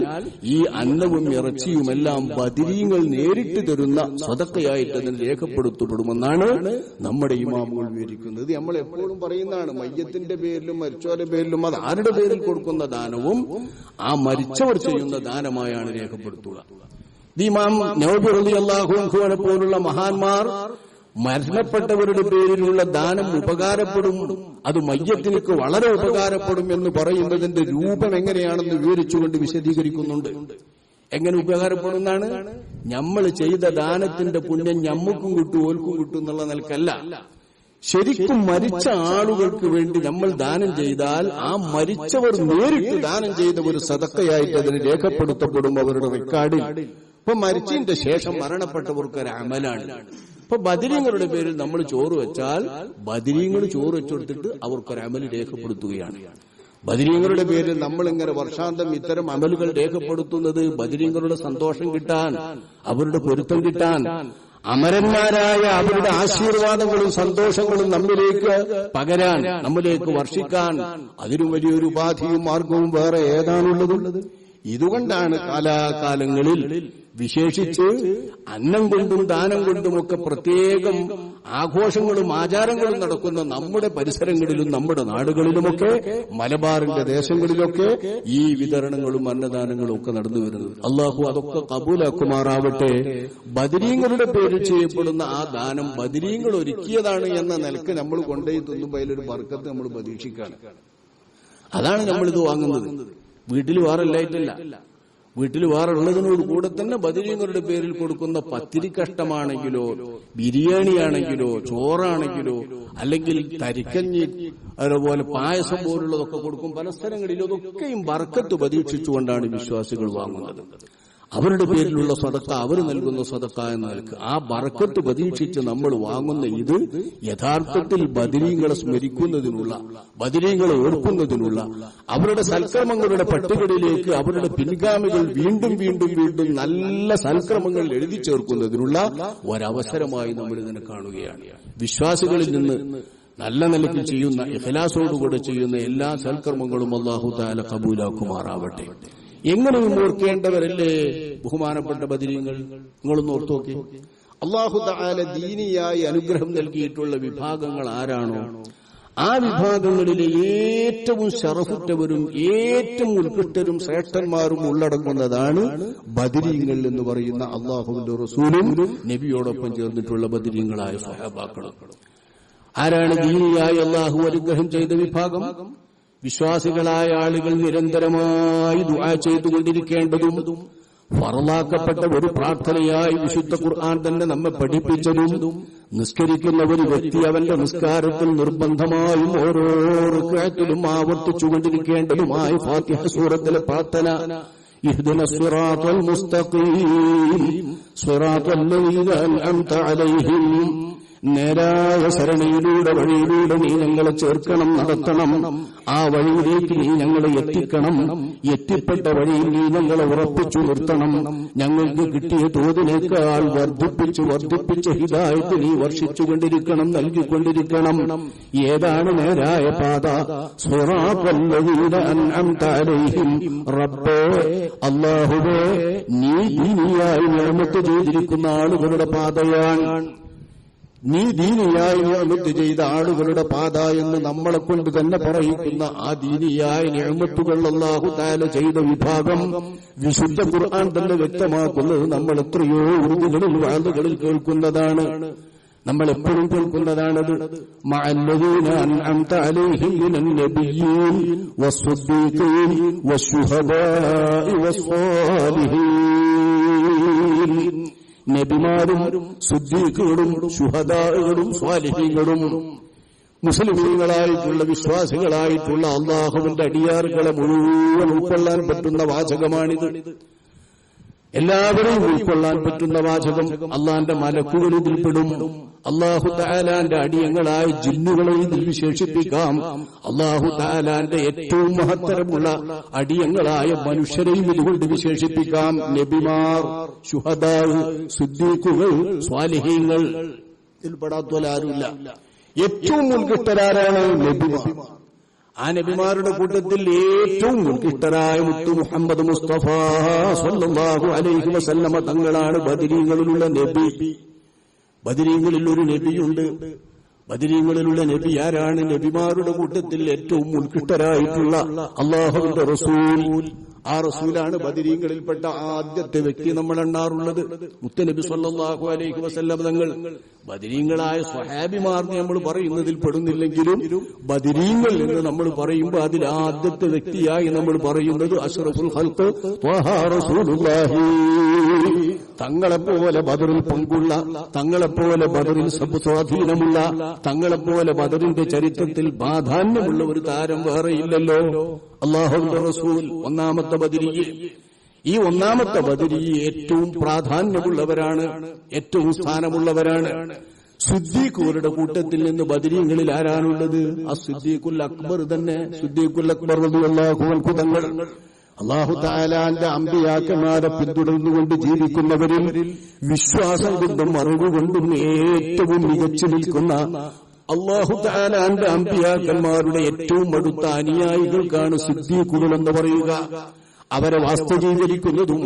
ഈ അന്നവും ഇറച്ചിയുമെല്ലാം ബദരീങ്ങൾ നേരിട്ട് തരുന്ന സ്വതക്കയായിട്ട് അതിന് രേഖപ്പെടുത്തപ്പെടുമെന്നാണ് നമ്മുടെ ഇമാമുകൾ വിവരിക്കുന്നത്. നമ്മൾ എപ്പോഴും പറയുന്നതാണ്, മയ്യത്തിന്റെ പേരിലും മരിച്ചവരുടെ പേരിലും അത് ആരുടെ പേരിൽ കൊടുക്കുന്ന ദാനവും ആ മരിച്ചവർ ചെയ്യുന്ന ദാനമായാണ് രേഖപ്പെടുത്തുക. ഇമാം നവവി റളിയല്ലാഹു അൻഹുവിനെ പോലുള്ള മഹാന്മാർ മരണപ്പെട്ടവരുടെ പേരിലുള്ള ദാനം ഉപകാരപ്പെടും, അത് മയ്യത്തിനക്ക് വളരെ ഉപകാരപ്പെടും എന്ന് പറയുന്നതിന്റെ രൂപം എങ്ങനെയാണെന്ന് വിവരിച്ചുകൊണ്ട് വിശദീകരിക്കുന്നുണ്ട്. എങ്ങനെ ഉപകാരപ്പെടുന്നതാണ്? നമ്മൾ ചെയ്ത ദാനത്തിന്റെ പുണ്യം ഞമ്മക്കും കിട്ടും ഓൽക്കും കിട്ടും എന്നുള്ള നിലക്കല്ല. ശരിക്കും മരിച്ച ആളുകൾക്ക് വേണ്ടി നമ്മൾ ദാനം ചെയ്താൽ ആ മരിച്ചവർ നേരിട്ട് ദാനം ചെയ്ത ഒരു സദക്കയായിട്ട് അതിന് രേഖപ്പെടുത്തപ്പെടും അവരുടെ റെക്കോർഡിൽ. ഇപ്പൊ മരിച്ചതിന്റെ ശേഷം മരണപ്പെട്ടവർക്ക് ഒരു അമലാണ്. ഇപ്പൊ ബദരീങ്ങളുടെ പേരിൽ നമ്മൾ ചോറ് വെച്ചാൽ ബദരീങ്ങൾ ചോറ് വെച്ചെടുത്തിട്ട് അവർക്കൊരു അമൽ രേഖപ്പെടുത്തുകയാണ്. ബദരീങ്ങളുടെ പേരിൽ നമ്മളിങ്ങനെ വർഷാന്തം ഇത്തരം അമലുകൾ രേഖപ്പെടുത്തുന്നത് ബദരീങ്ങളുടെ സന്തോഷം കിട്ടാൻ, അവരുടെ പൊരുത്തം കിട്ടാൻ, അമരന്മാരായ അവരുടെ ആശീർവാദങ്ങളും സന്തോഷങ്ങളും നമ്മിലേക്ക് പകരാൻ, നമ്മിലേക്ക് വർഷിക്കാൻ. അതിനും വലിയൊരു ഉപാധിയും മാർഗവും വേറെ ഏതാണുള്ളത്? ഇതുകൊണ്ടാണ് കാലാകാലങ്ങളിൽ വിശേഷിച്ച് അന്നം കൊണ്ടും ദാനം കൊണ്ടുമൊക്കെ പ്രത്യേകം ആഘോഷങ്ങളും ആചാരങ്ങളും നടക്കുന്ന നമ്മുടെ പരിസരങ്ങളിലും നമ്മുടെ നാടുകളിലുമൊക്കെ മലബാറിന്റെ ദേശങ്ങളിലൊക്കെ ഈ വിതരണങ്ങളും അന്നദാനങ്ങളും ഒക്കെ നടന്നു വരുന്നത്. അള്ളാഹു അതൊക്കെ കബൂലാക്കുമാറാവട്ടെ. ബദരീങ്ങളുടെ പേരിൽ ചെയ്യപ്പെടുന്ന ആ ദാനം ബദരീങ്ങൾ ഒരുക്കിയതാണ് എന്ന നിലക്ക് നമ്മൾ കൊണ്ടുപോയി തിന്നുമ്പോൾ അതിലൊരു ബർക്കത്ത് നമ്മൾ പ്രതീക്ഷിക്കുകയാണ്. അതാണ് നമ്മളിത് വാങ്ങുന്നത്. വീട്ടിൽ വേറെ ഇല്ലായിട്ടല്ല, വീട്ടിൽ വേറെ ഉള്ളതിനോട് കൂടെ തന്നെ ബദരീങ്ങളുടെ പേരിൽ കൊടുക്കുന്ന പത്തിരി കഷ്ടമാണെങ്കിലോ ബിരിയാണിയാണെങ്കിലോ ചോറാണെങ്കിലോ അല്ലെങ്കിൽ തരിക്കഞ്ഞി അതുപോലെ പായസം പോലുള്ളതൊക്കെ കൊടുക്കും. പല സ്ഥലങ്ങളിലും അതൊക്കെയും ബർക്കത്ത് പ്രതീക്ഷിച്ചുകൊണ്ടാണ് വിശ്വാസികൾ വാങ്ങുന്നത്. അവരുടെ പേരിലുള്ള സദക്ക, അവർ നൽകുന്ന സദക്ക എന്ന നിലക്ക് ആ ബർക്കത്ത് പ്രതീക്ഷിച്ച് നമ്മൾ വാങ്ങുന്ന ഇത് യഥാർത്ഥത്തിൽ ബദരീങ്ങളെ സ്മരിക്കുന്നതിനുള്ള, ബദരീങ്ങളെ ഓർക്കുന്നതിനുള്ള, അവരുടെ സൽക്കർമ്മങ്ങളുടെ പട്ടികയിലേക്ക് അവരുടെ പിൻഗാമികൾ വീണ്ടും വീണ്ടും വീണ്ടും നല്ല സൽക്കർമ്മങ്ങൾ എഴുതി ചേർക്കുന്നതിനുള്ള ഒരവസരമായി നമ്മൾ ഇതിനെ കാണുകയാണ്. വിശ്വാസികളിൽ നിന്ന് നല്ല നിലയ്ക്ക് ചെയ്യുന്ന, ഇഖ്ലാസോടുകൂടെ ചെയ്യുന്ന എല്ലാ സൽക്കർമ്മങ്ങളും അല്ലാഹു തആല കബൂലാക്കുമാറാവട്ടെ. എങ്ങനെയും ഓർക്കേണ്ടവരല്ലേ ബഹുമാനപ്പെട്ട ബദരീങ്ങൾ? നിങ്ങളൊന്ന് ഓർത്തു നോക്കി. അല്ലാഹു തആല ദീനിയായി അനുഗ്രഹം നൽകിയിട്ടുള്ള വിഭാഗങ്ങൾ ആരാണോ ആ വിഭാഗങ്ങളിലെ ഏറ്റവും ശറഫുറ്റവരും ഏറ്റവും ഉത്കൃഷ്ടരും ശ്രേഷ്ഠന്മാരും ഉള്ളടങ്ങുന്നതാണ് ബദരീങ്ങൾ എന്ന് പറയുന്ന അല്ലാഹുവിന്റെ റസൂലും നബിയോടൊപ്പം ചേർന്നിട്ടുള്ള ബദരീങ്ങളായ സ്വഹാബാക്കളും. ആരാണ് ദീനിയായി അല്ലാഹു അനുഗ്രഹം ചെയ്ത വിഭാഗം? വിശ്വാസികളായ ആളുകൾ നിരന്തരമായി ദുആ ചെയ്തുകൊണ്ടിരിക്കേണ്ടതും ഫർളാക്കപ്പെട്ട ഒരു പ്രാർത്ഥനയായി വിശുദ്ധ ഖുർആൻ തന്നെ നമ്മെ പഠിപ്പിച്ചതും, നിസ്കരിക്കുന്ന ഒരു വ്യക്തി അവന്റെ നിസ്കാരത്തിൽ നിർബന്ധമായും ഓരോ റക്അത്തിലും ആവർത്തിച്ചുകൊണ്ടിരിക്കേണ്ടതുമായ ഫാത്തിഹ സൂറത്തിലെ പ്രാർത്ഥന, ഇഹ്ദിനസ് സിറാത്തൽ മുസ്തഖീം സിറാത്തൽ ലദീന അൻഅംത അലൈഹിം, നേരായ സരണിയിലൂടെ വഴിയിലൂടെ നീ ഞങ്ങളെ ചേർക്കണം, നടത്തണം. ആ വഴിയിലേക്ക് നീ ഞങ്ങളെ എത്തിക്കണം. എത്തിപ്പെട്ട വഴിയിൽ നീ ഞങ്ങളെ ഉറപ്പിച്ചു നിർത്തണം. ഞങ്ങൾക്ക് കിട്ടിയ തോതിനേക്കാൾ വർദ്ധിപ്പിച്ച് ഹിദായത്ത് നീ വർഷിച്ചുകൊണ്ടിരിക്കണം, നൽകിക്കൊണ്ടിരിക്കണം. ഏതാണ് നേരായ പാത? സിറാത്തൽ ലദീന അൻഅംത അലൈഹിം. റബ്ബേ, അല്ലാഹുവേ, നീ ദീനിയായി നിഅമത്ത് ചെയ്തിരിക്കുന്ന ആളുകളുടെ പാതയാണ്, നീ ദീനിയായി നിഅമത്ത് ചെയ്ത ആളുകളുടെ പാത എന്ന് നമ്മളെ കൊണ്ട് തന്നെ പറയിക്കുന്ന ആ ദീനിയായ നിഅമത്തുകൾ അല്ലാഹു തആല ചെയ്ത വിഭാഗം വിശുദ്ധ ഖുർആൻ തന്നെ വ്യക്തമാക്കുന്നത് നമ്മൾ എത്രയോ ഉറുദുകളിൽ വാളുകളിൽ കേൾക്കുന്നതാണ്, നമ്മൾ എപ്പോഴും കേൾക്കുന്നതാണത്. മഅല്ലദീന അൻഅംത അലൈഹിം മിനൻ നബിയ്യീൻ വസ്സുദ്ദീഖീൻ വശുഹദാഇ വസ്സാലിഹീൻ. നബിമാരും സുദ്ദീഖുകളും ശുഹദാകളും സ്വാലിഹീങ്ങളും മുസ്ലിമീങ്ങളായിട്ടുള്ള വിശ്വാസികളായിട്ടുള്ള അല്ലാഹുവിന്റെ അടിയാറുകളെ മുഴുവൻ ഉൾക്കൊള്ളാൻ പറ്റുന്ന വാചകമാണിത്. എല്ലാവരെയും ഉൾക്കൊള്ളാൻ പറ്റുന്ന വാചകം. അള്ളാന്റെ മലക്കുകൾ ഇതിൽപ്പെടും. അല്ലാഹു തആലാന്റെ അടിയങ്ങളായ ജിന്നുകളെ ഇതിൽ വിശേഷിപ്പിക്കാം. അല്ലാഹു തആലാന്റെ ഏറ്റവും മഹത്തരമുള്ള അടിയങ്ങളായ മനുഷ്യരെയും ഇതുകൊണ്ട് വിശേഷിപ്പിക്കാം. നബിമാർ, ശുഹദാ, സിദ്ദീഖുകൾ, സ്വാലിഹീങ്ങൾ, ഇതിൽപ്പെടാത്തവരാരുമില്ല. ഏറ്റവും ഉത്കൃഷ്ടരാരാണ്? നബിമാർ. ആ നബിമാരുടെ കൂട്ടത്തിൽ ഏറ്റവും ഉത്കൃഷ്ടരായ മുത്തു മുഹമ്മദ് മുസ്തഫ സ്വല്ലല്ലാഹു അലൈഹി വസല്ലമ തങ്ങളാണ് ബദരീങ്ങളിലുള്ള നബി. ബദരീങ്ങളിൽ ഒരു നബിയുണ്ട്. ബദരീങ്ങളിലുള്ള നബി ആരാണ്? നബിമാരുടെ കൂട്ടത്തിൽ ഏറ്റവും ഉത്കൃഷ്ടരായിട്ടുള്ള അല്ലാഹുവിന്റെ റസൂൽ. ആ റസൂലാണ് ബദരീങ്ങളിൽപ്പെട്ട ആദ്യത്തെ വ്യക്തി നമ്മൾ എണ്ണാറുള്ളത്. മുത്തനബി സല്ലല്ലാഹു അലൈഹി വസല്ലം തങ്ങൾ ബദരീങ്ങളായ സ്വഹാബിമാർ നമ്മൾ പറയുന്നതിൽ പെടുന്നില്ലെങ്കിലും ബദരീങ്ങൾ എന്ന് നമ്മൾ പറയുമ്പോൾ അതിൽ ആദ്യത്തെ വ്യക്തിയായി നമ്മൾ പറയുന്നത് അഷ്റഫുൽ ഖൽഖ് ത്വഹ റസൂലുള്ളാഹി. തങ്ങളെപ്പോലെ ബദറിൽ പങ്കുള്ള, തങ്ങളെപ്പോലെ ബദറിൽ സ്വാധീനമുള്ള, തങ്ങളെപ്പോലെ ബദറിന്റെ ചരിത്രത്തിൽ പ്രാധാന്യമുള്ള ഒരു താരം വേറെയില്ലല്ലോ. അല്ലാഹുവിന്റെ റസൂൽ ഒന്നാമത്തെ ബദരി. ഈ ഒന്നാമത്തെ ബദരി ഏറ്റവും പ്രാധാന്യമുള്ളവരാണ്, ഏറ്റവും സ്ഥാനമുള്ളവരാണ്. സിദ്ദീഖുകളുടെ കൂട്ടത്തിൽ നിന്ന് ബദരീങ്ങളിൽ ആരാണുള്ളത്? അസ്സിദ്ദീഖുൽ അക്ബർ തന്നെ. സിദ്ദീഖുൽ അക്ബർ റളിയല്ലാഹു അൻഹു തങ്ങൾ അല്ലാഹു തആലാന്റെ അമ്പിയാക്കന്മാരെ പിന്തുടർന്നുകൊണ്ട് ജീവിക്കുന്നവരിൽ വിശ്വാസം കൊണ്ടും അറിവുകൊണ്ടും ഏറ്റവും മികച്ചു നിൽക്കുന്ന അല്ലാഹു തആലാന്റെ അമ്പിയാക്കന്മാരുടെ ഏറ്റവും അടുത്ത അനുയായികൾക്കാണ് സിദ്ദീഖുകൾ എന്ന് പറയുക. അവരെ വാസ്തവീകരിക്കുന്നതും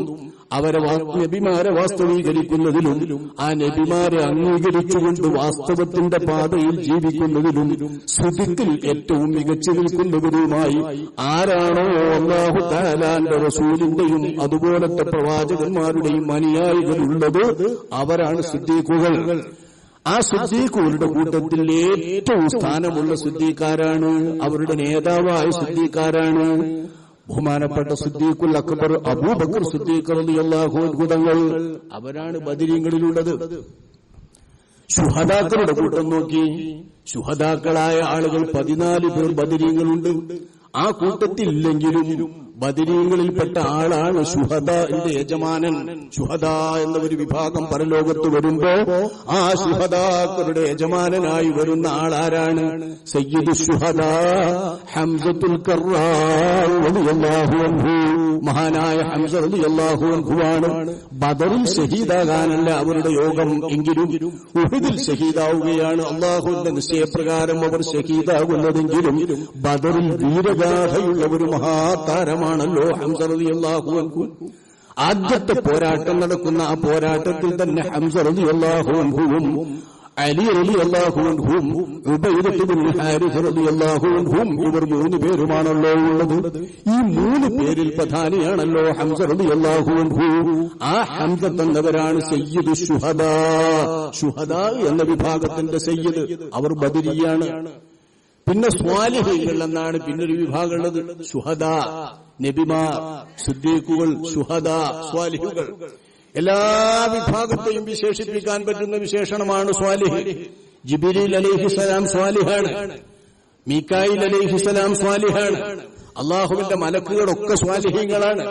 അവരെ നബിമാരെ വാസ്തവീകരിക്കുന്നതിലും ആ നബിമാരെ അംഗീകരിച്ചുകൊണ്ട് വാസ്തവത്തിന്റെ പാതയിൽ ജീവിക്കുന്നതിലും സിദ്ദീഖിൽ ഏറ്റവും മികച്ചു നിൽക്കുന്നവരുമായി ആരാണോ അല്ലാഹു തആലാന്റെ റസൂലിന്റെയും അതുപോലത്തെ പ്രവാചകന്മാരുടെയും അനുയായികളുള്ളത് അവരാണ് സിദ്ദീഖുകൾ. ആ സിദ്ദീഖുകളുടെ കൂട്ടത്തിൽ ഏറ്റവും സ്ഥാനമുള്ള സിദ്ദീഖാരാണ്? അവരുടെ നേതാവായ സിദ്ദീഖാരാണ്? ബഹുമാനപ്പെട്ട സിദ്ദീഖുൽ അക്ബർ അബൂബക്കർ സിദ്ദീഖ് റളിയല്ലാഹു അൻഹു തങ്ങൾ. അവരാണ് ബദരീങ്ങളിലുള്ളത്. ശുഹദാക്കളുടെ കൂട്ടം നോക്കി. ശുഹദാക്കളായ ആളുകൾ 14 പേർ ബദരീങ്ങളുണ്ട്. ആ കൂട്ടത്തിൽ ഇല്ലെങ്കിലും ബദരീങ്ങളിൽപ്പെട്ട ആളാണ് ശുഹദാന്റെ യജമാനൻ. ശുഹദാ എന്ന ഒരു വിഭാഗം പരലോകത്ത് വരുമ്പോ ആ ശുഹദാക്കളുടെ യജമാനനായി വരുന്ന ആളാരാണ്? സയ്യിദുൽ ശുഹദാ ഹംസത്തുൽ കർറാർ റളിയല്ലാഹു അൻഹു. മഹാനായ ഹംസ റളിയല്ലാഹു അൻഹുവാണ്. ബദറിൽ ഷഹീദാകാനല്ല അവരുടെ യോഗം, എങ്കിലും ഉഹുദിൽ ഷഹീദാവുകയാണ്. അല്ലാഹുവിന്റെ നിശ്ചയപ്രകാരം അവർ ഷഹീദാകുന്നതെങ്കിലും ബദറിൽ വീരഗാഥയുള്ള ഒരു മഹാതാരമാണല്ലോ ഹംസ റളിയല്ലാഹു അൻഹു. ആദ്യത്തെ പോരാട്ടം നടക്കുന്ന ആ പോരാട്ടത്തിൽ തന്നെ ഹംസ റളിയല്ലാഹു അൻഹുവും അലി റളിയല്ലാഹു അൻഹും ഉബൈദത്ത് ഇബ്നു ഹാരിസ് റളിയല്ലാഹു അൻഹും ഇവർ 3 പേരുമാണല്ലോ ഉള്ളത്. ഈ 3 പേരിൽ പ്രധാനിയാണല്ലോ ഹംസ റളിയല്ലാഹു അൻഹു. ആ ഹംസ എന്നവരാണ് സയ്യിദുൽ ശുഹദാ. ശുഹദാ എന്ന വിഭാഗത്തിന്റെ സയ്യിദ്. അവർ ബദരിയാണ്. പിന്നെ സ്വാലിഹീങ്ങൾ എന്നാണ് പിന്നൊരു വിഭാഗമുള്ളത്. ശുഹദാ, നബിമാർ, സിദ്ദീഖുകൾ, ശുഹദാ, സ്വാലിഹുകൾ. എല്ലാ വിഭാഗത്തെയും വിശേഷിപ്പിക്കാൻ പറ്റുന്ന വിശേഷണമാണ് സ്വാലിഹ്. ജിബ്രീൽ അലൈഹിസ്സലാം സ്വാലിഹാണ്. മീകായിൽ അലൈഹിസ്സലാം സ്വാലിഹാണ്. അള്ളാഹുവിന്റെ മലക്കുകളൊക്കെ സ്വാലിഹീങ്ങളാണ്.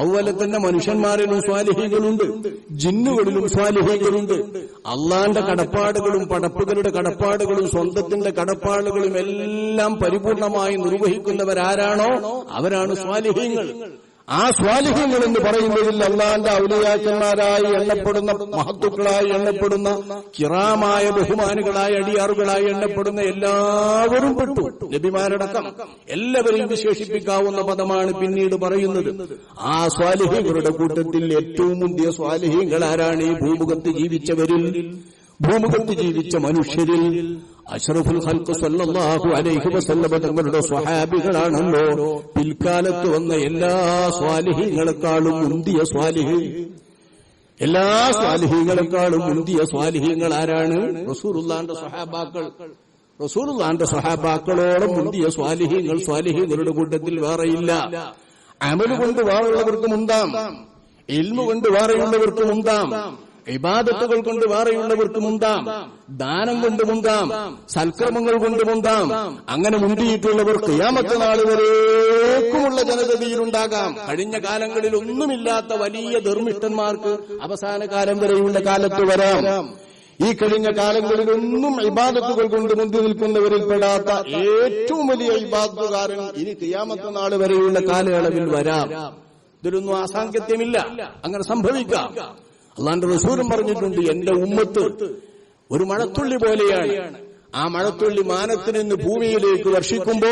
അതുപോലെ തന്നെ മനുഷ്യന്മാരിലും സ്വാലിഹീങ്ങളുണ്ട്, ജിന്നുകളിലും സ്വാലിഹീങ്ങളുണ്ട്. അള്ളാന്റെ കടപ്പാടുകളും പടപ്പുകളുടെ കടപ്പാടുകളും സ്വന്തത്തിന്റെ കടപ്പാടുകളും എല്ലാം പരിപൂർണമായി നിർവഹിക്കുന്നവരാരാണോ അവരാണ് സ്വാലിഹീങ്ങൾ. ആ സ്വാലിഹീങ്ങൾ എന്ന് പറയുന്നതിൽ അള്ളാന്റെ ഔലിയാക്കന്മാരായി എണ്ണപ്പെടുന്ന, മഹത്തുക്കളായി എണ്ണപ്പെടുന്ന, കിറാമായ ബഹുമാനുകളായ അടിയാറുകളായി എണ്ണപ്പെടുന്ന എല്ലാവരും പെട്ടു. നബിമാരടക്കം എല്ലാവരെയും വിശേഷിപ്പിക്കാവുന്ന പദമാണ് പിന്നീട് പറയുന്നത്. ആ സ്വാലിഹീങ്ങളുടെ കൂട്ടത്തിൽ ഏറ്റവും മുന്തിയ സ്വാലിഹീങ്ങൾ ആരാണ്? ഈ ഭൂമുഖത്ത് ജീവിച്ചവരിൽ, ഭൂമുഖത്ത് ജീവിച്ച മനുഷ്യരിൽ അഷ്റഫുൽ ഖൽഖ് സല്ലല്ലാഹു അലൈഹി വസല്ലം തങ്ങളുടെ സ്വഹാബികളാണല്ലോ പിൽക്കാലത്ത് വന്ന എല്ലാ സ്വാലിഹീങ്ങളെക്കാളും മുന്തിയ സ്വാലിഹ്. എല്ലാ സ്വാലിഹീങ്ങളെക്കാളും മുന്തിയ സ്വാലിഹീങ്ങൾ ആരാണ്? റസൂലുള്ളാഹിന്റെ സ്വഹാബാക്കൾ. റസൂലുള്ളാഹിന്റെ സ്വഹാബാക്കളോളം മുന്തിയ സ്വാലിഹീങ്ങൾ സ്വാലിഹീങ്ങളുടെ കൂട്ടത്തിൽ വേറെയില്ല. അമല് കൊണ്ട് വേറെയുള്ളവർക്കും ഉണ്ടാം, ഇൽമു കൊണ്ട് വേറെയുള്ളവർക്കും ഉണ്ടാം, ഇബാദത്തുകൾ കൊണ്ട് വേറെയുള്ളവർക്കും ഉണ്ടാം, ദാനം കൊണ്ടുമുണ്ടാം, സൽക്രമങ്ങൾ കൊണ്ടുമുണ്ടാം. അങ്ങനെ മുന്തിയിട്ടുള്ളവർ ഖിയാമത്ത് നാൾ വരേക്കുമുള്ള ജനതയിലുണ്ടാകാം. കഴിഞ്ഞ കാലങ്ങളിൽ ഒന്നുമില്ലാത്ത വലിയ ധർമ്മിഷ്ഠന്മാർക്ക് അവസാന കാലം വരെയുള്ള കാലത്ത് വരാം. ഈ കഴിഞ്ഞ കാലങ്ങളിലൊന്നും ഇബാദത്തുകൾ കൊണ്ട് മുന്തി നിൽക്കുന്നവരിൽ പെടാത്ത ഏറ്റവും വലിയ ഇബാദത്തുകാരൻ ഇനി ഖിയാമത്ത് നാൾ വരെയുള്ള കാലയളവിൽ വരാം. ഇതിലൊന്നും അസാങ്കത്യമില്ല, അങ്ങനെ സംഭവിക്കാം. അള്ളാന്റെ റസൂലും പറഞ്ഞിട്ടുണ്ട്, എന്റെ ഉമ്മത്ത് ഒരു മഴത്തുള്ളി പോലെയാണ്. ആ മഴത്തുള്ളി മാനത്തിൽ നിന്ന് ഭൂമിയിലേക്ക് വർഷിക്കുമ്പോ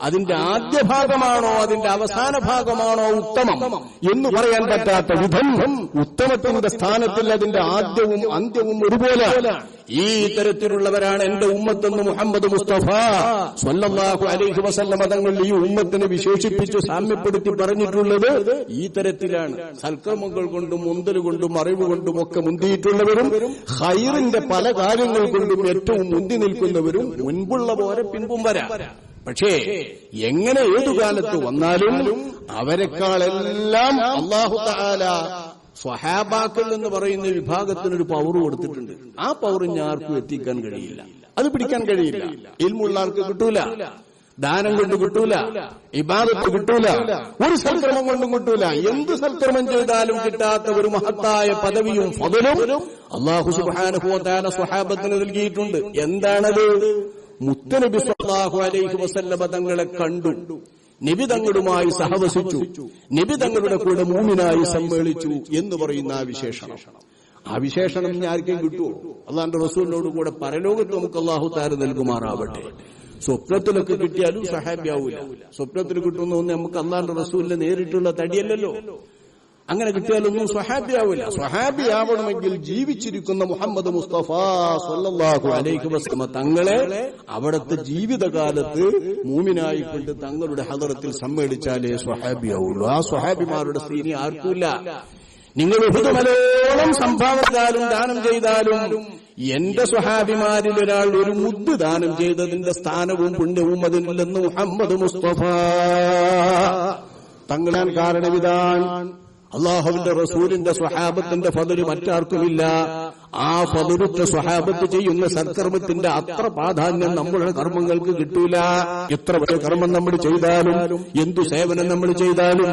അതിന്റെ ആദ്യ ഭാഗമാണോ അതിന്റെ അവസാന ഭാഗമാണോ ഉത്തമം എന്ന് പറയാൻ പറ്റാത്ത വിധം ഉത്തമത്തിന്റെ സ്ഥാനത്തിൽ അതിന്റെ ആദ്യവും അന്ത്യവും ഒരുപോലെ. ഈ തരത്തിലുള്ളവരാണ് എന്റെ ഉമ്മത്തെന്ന് മുഹമ്മദ് മുസ്തഫ സ്വല്ലല്ലാഹു അലൈഹി വസല്ലം തങ്ങൾ ഈ ഉമ്മത്തിനെ വിശേഷിപ്പിച്ച് സാമ്യപ്പെടുത്തി പറഞ്ഞിട്ടുള്ളത് ഈ തരത്തിലാണ്. സൽക്കർമ്മങ്ങൾ കൊണ്ടും മുന്തൽ കൊണ്ടും അറിവ് കൊണ്ടും ഒക്കെ മുന്തിയിട്ടുള്ളവരും ഖൈറിന്റെ പല കാര്യങ്ങൾ കൊണ്ടും ഏറ്റവും മുന്തി നിൽക്കുന്നവരും മുൻപുള്ള പോലെ പിൻപും വരാം. പക്ഷേ എങ്ങനെ ഏതു കാലത്ത് വന്നാലും അവരെക്കാളെല്ലാം അല്ലാഹു തആല സ്വഹാബാക്കൾ എന്ന് പറയുന്ന വിഭാഗത്തിനൊരു പവർ കൊടുത്തിട്ടുണ്ട്. ആ പവർ ഇനി ആർക്കും എത്തിക്കാൻ കഴിയില്ല, അത് പിടിക്കാൻ കഴിയില്ല. ഇൽമുള്ള ആൾക്ക് കിട്ടൂല, ദാനം കൊണ്ട് കിട്ടൂല, ഇബാദത്ത് കിട്ടൂല, ഒരു സൽക്കർമ്മം കൊണ്ടും കിട്ടൂല. എന്ത് സൽക്കർമ്മം ചെയ്താലും കിട്ടാത്ത ഒരു മഹത്തായ പദവിയും ഫദലും അല്ലാഹു സുബ്ഹാനഹു വ തആല സ്വഹാബത്തിന് നൽകിയിട്ടുണ്ട്. എന്താണത്? മുത്തനബി സ്വല്ലല്ലാഹു അലൈഹി വസല്ലം തങ്ങളെ കണ്ടു, നബി തങ്ങളുമായി സഹവസിച്ചു, നബി തങ്ങളുടെ കൂടെ മൂമിനായി സമ്മേളിച്ചു എന്ന് പറയുന്ന ആ വിശേഷണം. ആ വിശേഷണം ഇനി ആർക്കും കിട്ടുമോ? അല്ലാഹുവിന്റെ റസൂലിനോട് കൂടെ പരലോകത്ത് നമുക്ക് അല്ലാഹു തആല നൽകുമാറാവട്ടെ. സ്വപ്നത്തിലൊക്കെ കിട്ടിയാലും സഹാബിയാവൂല. സ്വപ്നത്തിൽ കിട്ടുന്ന ഒന്ന് നമുക്ക് അല്ലാഹുവിന്റെ റസൂലിന്റെ നേരിട്ടുള്ള തടിയല്ലല്ലോ. അങ്ങനെ കിട്ടിയാലൊന്നും സ്വഹാബിയാവില്ല. സ്വഹാബിയാവണമെങ്കിൽ ജീവിച്ചിരിക്കുന്ന മുഹമ്മദ് മുസ്തഫ സ്വല്ലല്ലാഹു അലൈഹി വസല്ലം തങ്ങളെ അവിടുത്തെ ജീവിതകാലത്ത് മൂമിനായിക്കൊണ്ട് തങ്ങളുടെ ഹദറത്തിൽ സമ്മേളിച്ചാലേ സ്വഹാബിയാവുള്ളൂ. ആ സ്വഹാബിമാരുടെ സ്ഥിതി ആർക്കുമില്ല. നിങ്ങൾ ഉഹുദുമലോളം സംഭാവനത്താലും ദാനം ചെയ്താലും എന്റെ സ്വഹാബിമാരിൽ ഒരാൾ ഒരു മുദ്ദ് ദാനം ചെയ്തതിന്റെ സ്ഥാനവും പുണ്യവും അതിനില്ലെന്ന് മുഹമ്മദ് മുസ്തഫ തങ്ങളാൻ കാരണമിതാണ്. അല്ലാഹുവിന്റെ റസൂലിന്റെ സ്വഹാബത്തിന്റെ ഫദല് മറ്റാർക്കുമില്ല. ആ ഫദലുറ്റ സ്വഹാബത്ത് ചെയ്യുന്ന സൽക്കർമ്മത്തിന്റെ അത്ര പ്രാധാന്യം നമ്മുടെ കർമ്മങ്ങൾക്ക് കിട്ടൂല. എത്ര വലിയ കർമ്മം നമ്മൾ ചെയ്താലും, എന്തു സേവനം നമ്മൾ ചെയ്താലും,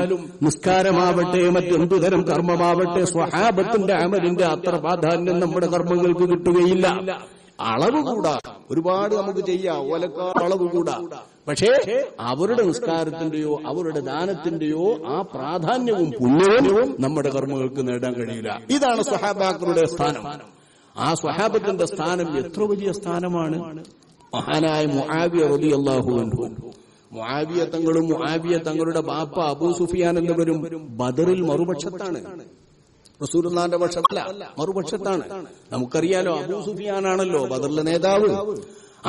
നിസ്കാരമാവട്ടെ മറ്റെന്തു തരം കർമ്മമാവട്ടെ, സ്വഹാബത്തിന്റെ അമലിന്റെ അത്ര പ്രാധാന്യം നമ്മുടെ കർമ്മങ്ങൾക്ക് കിട്ടുകയില്ല. അളവ് കൂടാ, ഒരുപാട് നമുക്ക് ചെയ്യാം, ഓലക്കാൾ അളവ് കൂടാ. പക്ഷേ അവരുടെ നിസ്കാരത്തിന്റെയോ അവരുടെ ദാനത്തിന്റെയോ ആ പ്രാധാന്യവും പുണ്യവും നമ്മുടെ കർമ്മങ്ങൾക്ക് നേടാൻ കഴിയില്ല. ഇതാണ് സ്വഹാബാക്കളുടെ സ്ഥാനം. ആ സ്വഹാബത്തിന്റെ സ്ഥാനം എത്ര വലിയ സ്ഥാനമാണ്. മഹാനായ മുആവിയ റളിയല്ലാഹു അൻഹു, മുആവിയ തങ്ങളും മുആവിയ തങ്ങളുടെ ബാപ്പ അബൂ സുഫിയാൻ എന്നിവരും ബദറിൽ മറുപക്ഷത്താണ്. റസൂലുള്ളാഹിന്റെ പക്ഷത്തല്ല, മറുപക്ഷത്താണ്. നമുക്കറിയാലോ, അബൂ സുഫിയാനാണല്ലോ ബദറിലെ നേതാവ്.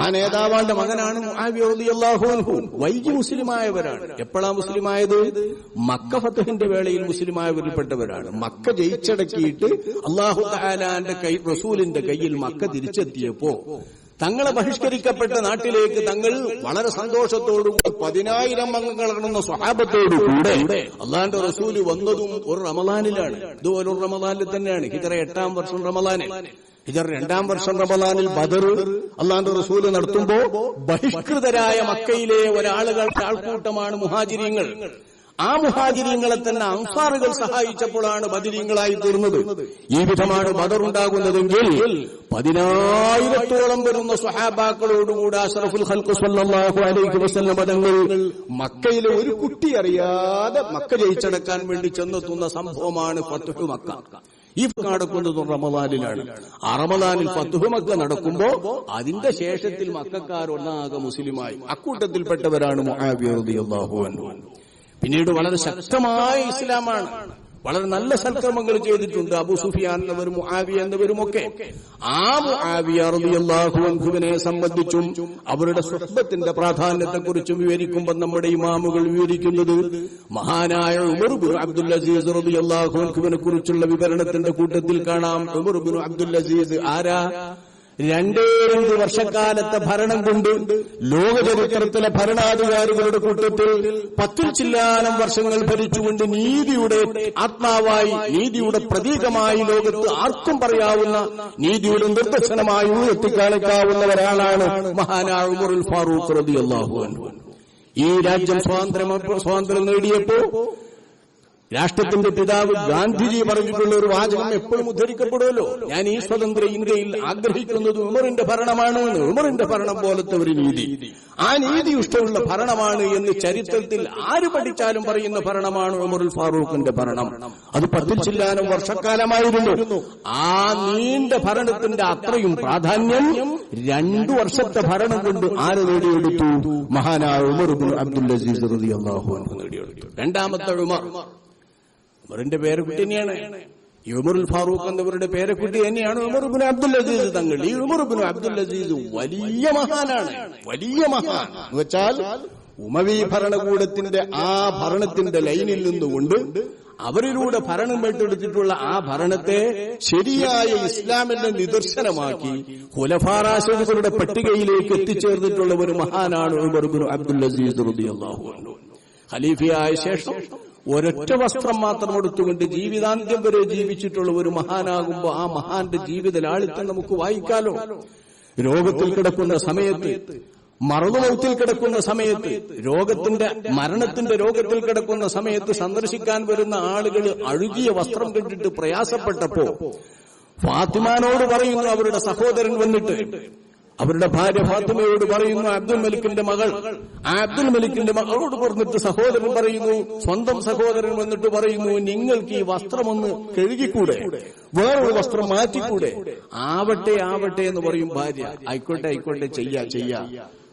ആ നേതാവാന്റെ മകനാണ് മുആവിയ റളിയല്ലാഹു അൻഹു. വൈകി മുസ്ലിമായവരാണ്. എപ്പോഴാ മുസ്ലിമായത്? മക്ക ഫതഹിന്റെ വേളയിൽ മുസ്ലിമായവരിൽപ്പെട്ടവരാണ്. മക്ക ജയിച്ചടക്കിയിട്ട് അല്ലാഹു തആലാന്റെ റസൂലിന്റെ കയ്യിൽ മക്ക തിരിച്ചെത്തിയപ്പോ തങ്ങളെ ബഹിഷ്കരിക്കപ്പെട്ട നാട്ടിലേക്ക് തങ്ങൾ വളരെ സന്തോഷത്തോടും 10,000 അംഗങ്ങളടങ്ങുന്ന സ്വഹാബത്തോടു കൂടെ അല്ലാഹുവിന്റെ റസൂല് വന്നതും ഒരു റമളാനിലാണ്. ഇതുപോലെ ഒരു റമളാനിൽ തന്നെയാണ്. ഹിജ്റ 8-ാം വർഷം റമളാനിൽ, ഹിജ്റ 2-ാം വർഷം റമളാനിൽ ബദർ അല്ലാഹുവിന്റെ റസൂല് നടത്തുമ്പോ ബഹിഷ്കൃതരായ മക്കയിലെ ആൾക്കൂട്ടമാണ് മുഹാജിരീങ്ങൾ. ആ മുഹാജിരീങ്ങളെ തന്നെ അൻസാറുകൾ സഹായിച്ചപ്പോഴാണ് ബദരീങ്ങളായി തീർന്നത്. ഈ വിധമാണ് ബദർ ഉണ്ടാകുന്നതെങ്കിൽ 10,000-ഓളം വരുന്ന സ്വഹാബാക്കളോടുകൂടെ അഷ്റഫുൽ ഖൽഖ് സ്വല്ലല്ലാഹു അലൈഹി വസല്ലം തങ്ങൾ മക്കയിലെ ഒരു കുട്ടി അറിയാതെ മക്ക ജയിച്ചടക്കാൻ വേണ്ടി ചെന്നെത്തുന്ന സംഭവമാണ് ഫത്ഹു മക്ക. ഈ നടക്കുന്നത് റമളാനിലാണ്. ആ റമളാനിൽ ഫത്ഹു മക്ക നടക്കുമ്പോ അതിന്റെ ശേഷത്തിൽ മക്കക്കാർ ഒന്നാകെ മുസ്ലിമായി. അക്കൂട്ടത്തിൽപ്പെട്ടവരാണ് മുആവിയ റളിയല്ലാഹു അൻഹു. പിന്നീട് വളരെ ശക്തമായ ഇസ്ലാമാണ്. വളരെ നല്ല സൽക്കർമ്മങ്ങൾ ചെയ്തിട്ടുണ്ട് അബൂ സുഫിയാൻ എന്നവരും മുആവിയ എന്നവരുമൊക്കെ. ആ മുആവിയ റളിയല്ലാഹു അൻഹുവിനെ സംബന്ധിച്ചും അവരുടെ സുഹബത്തിന്റെ പ്രാധാന്യത്തെക്കുറിച്ചും വിവരിക്കുമ്പോൾ നമ്മുടെ ഇമാമുകൾ വിവരിക്കുന്നത് മഹാനായ ഉമർ ഇബ്നു അബ്ദുൽ അസീസ് റളിയല്ലാഹു അൻഹുവിനെ കുറിച്ചുള്ള വിവരണത്തിന്റെ കൂട്ടത്തിൽ കാണാം. ഉമർ ഇബ്നു അബ്ദുൽ അസീസ് ആരാ? 2 വർഷക്കാലത്തെ ഭരണം കൊണ്ട് ലോകചരിത്രത്തിലെ ഭരണാധികാരികളുടെ കൂട്ടത്തിൽ 10 ചില്ലാനം വർഷങ്ങൾ ഭരിച്ചുകൊണ്ട് നീതിയുടെ ആത്മാവായി, നീതിയുടെ പ്രതീകമായി ലോകത്ത് ആർക്കും പറയാവുന്ന നീതിയുടെ നിർദ്ദേശനമായി എത്തിക്കാണിക്കാവുന്നവരാണ് മഹാനായ ഉമറുൽ ഫാറൂഖ് റളിയല്ലാഹു അൻഹു. ഈ രാജ്യം സ്വാതന്ത്ര്യം നേടിയപ്പോ രാഷ്ട്രത്തിന്റെ പിതാവ് ഗാന്ധിജി പറഞ്ഞിട്ടുള്ള ഒരു വാചകം എപ്പോഴും ഉദ്ധരിക്കപ്പെടുമല്ലോ. ഞാൻ ഈ സ്വതന്ത്ര ഇന്ത്യയിൽ ആഗ്രഹിക്കുന്നത് ഉമറിന്റെ ഭരണമാണ് എന്ന്. ഉമറിന്റെ ഭരണം പോലത്തെ ഒരു നീതി, ആ നീതി ഇഷ്ടമുള്ള ഭരണമാണ് എന്ന് ചരിത്രത്തിൽ ആര് പഠിച്ചാലും പറയുന്ന ഭരണമാണ് ഉമറുൽ ഫാറൂഖിന്റെ ഭരണം. അത് 10 ചില്ലാനം വർഷക്കാലമായിരുന്നു. ആ നീണ്ട ഭരണത്തിന്റെ അത്രയും പ്രാധാന്യം 2 വർഷത്തെ ഭരണം കൊണ്ട് ആര് നേടിയെടുത്തു? മഹാനായ ഉമർ ഇബ്നു അബ്ദുൽ അസീസ് റളിയല്ലാഹു അൻഹു നേടിയെടുത്തു. രണ്ടാമത്തെ ഉമറിന്റെ പേര് കുട്ടി തന്നെയാണ്. ഉമറുൽ ഫാറൂഖ് എന്നവരുടെ പേരക്കുട്ടി തന്നെയാണ് ഉമർ ഇബ്നു അബ്ദുൽ അസീസ് തങ്ങൾ. ഈ ഉമർ ഇബ്നു അബ്ദുൽ അസീസ് വലിയ മഹാനാണ്, വലിയ മഹാൻ എന്ന് വെച്ചാൽ ഉമവി ഭരണകൂടത്തിന്റെ ആ ഭരണത്തിന്റെ ലൈനിൽ നിന്നുകൊണ്ട് അവരിലൂടെ ഭരണം ഏറ്റെടുത്തിട്ടുള്ള ആ ഭരണത്തെ ശരിയായ ഇസ്ലാമിന്റെ നിദർശനമാക്കി ഖുലഫാ റാഷിദുകളുടെ പട്ടികയിലേക്ക് എത്തിച്ചേർന്നിട്ടുള്ള ഒരു മഹാനാണ് ഉമർ ഇബ്നു അബ്ദുൽ അസീസ് റളിയല്ലാഹു അൻഹു. ഖലീഫയായ ശേഷം ഒരൊറ്റ വസ്ത്രം മാത്രം എടുത്തുകൊണ്ട് ജീവിതാന്ത്യം വരെ ജീവിച്ചിട്ടുള്ള ഒരു മഹാനാകുമ്പോൾ ആ മഹാന്റെ ജീവിത ലാളിത്യം നമുക്ക് വായിക്കാലോ. രോഗത്തിൽ കിടക്കുന്ന സമയത്ത്, മറന്നുമൗത്തിൽ കിടക്കുന്ന സമയത്ത്, മരണത്തിന്റെ രോഗത്തിൽ കിടക്കുന്ന സമയത്ത് സന്ദർശിക്കാൻ വരുന്ന ആളുകൾ അഴുകിയ വസ്ത്രം കണ്ടിട്ട് പ്രയാസപ്പെട്ടപ്പോ ഫാത്തിമാനോട് പറയുന്നു, അവരുടെ സഹോദരൻ വന്നിട്ട് അവരുടെ ഭാര്യ ഫാത്തിമയോട് പറയുന്നു, അബ്ദുൽ മലിക്കിന്റെ മകൾ, ആ അബ്ദുൽ മലിക്കിന്റെ മകളോട് പറഞ്ഞിട്ട് സഹോദരൻ പറയുന്നു, സ്വന്തം സഹോദരൻ വന്നിട്ട് പറയുന്നു, നിങ്ങൾക്ക് ഈ വസ്ത്രമൊന്ന് കഴുകിക്കൂടെ, വേറൊരു വസ്ത്രം മാറ്റിക്കൂടെ? ആവട്ടെ എന്ന് പറയും ഭാര്യ. ആയിക്കോട്ടെ ചെയ്യാ.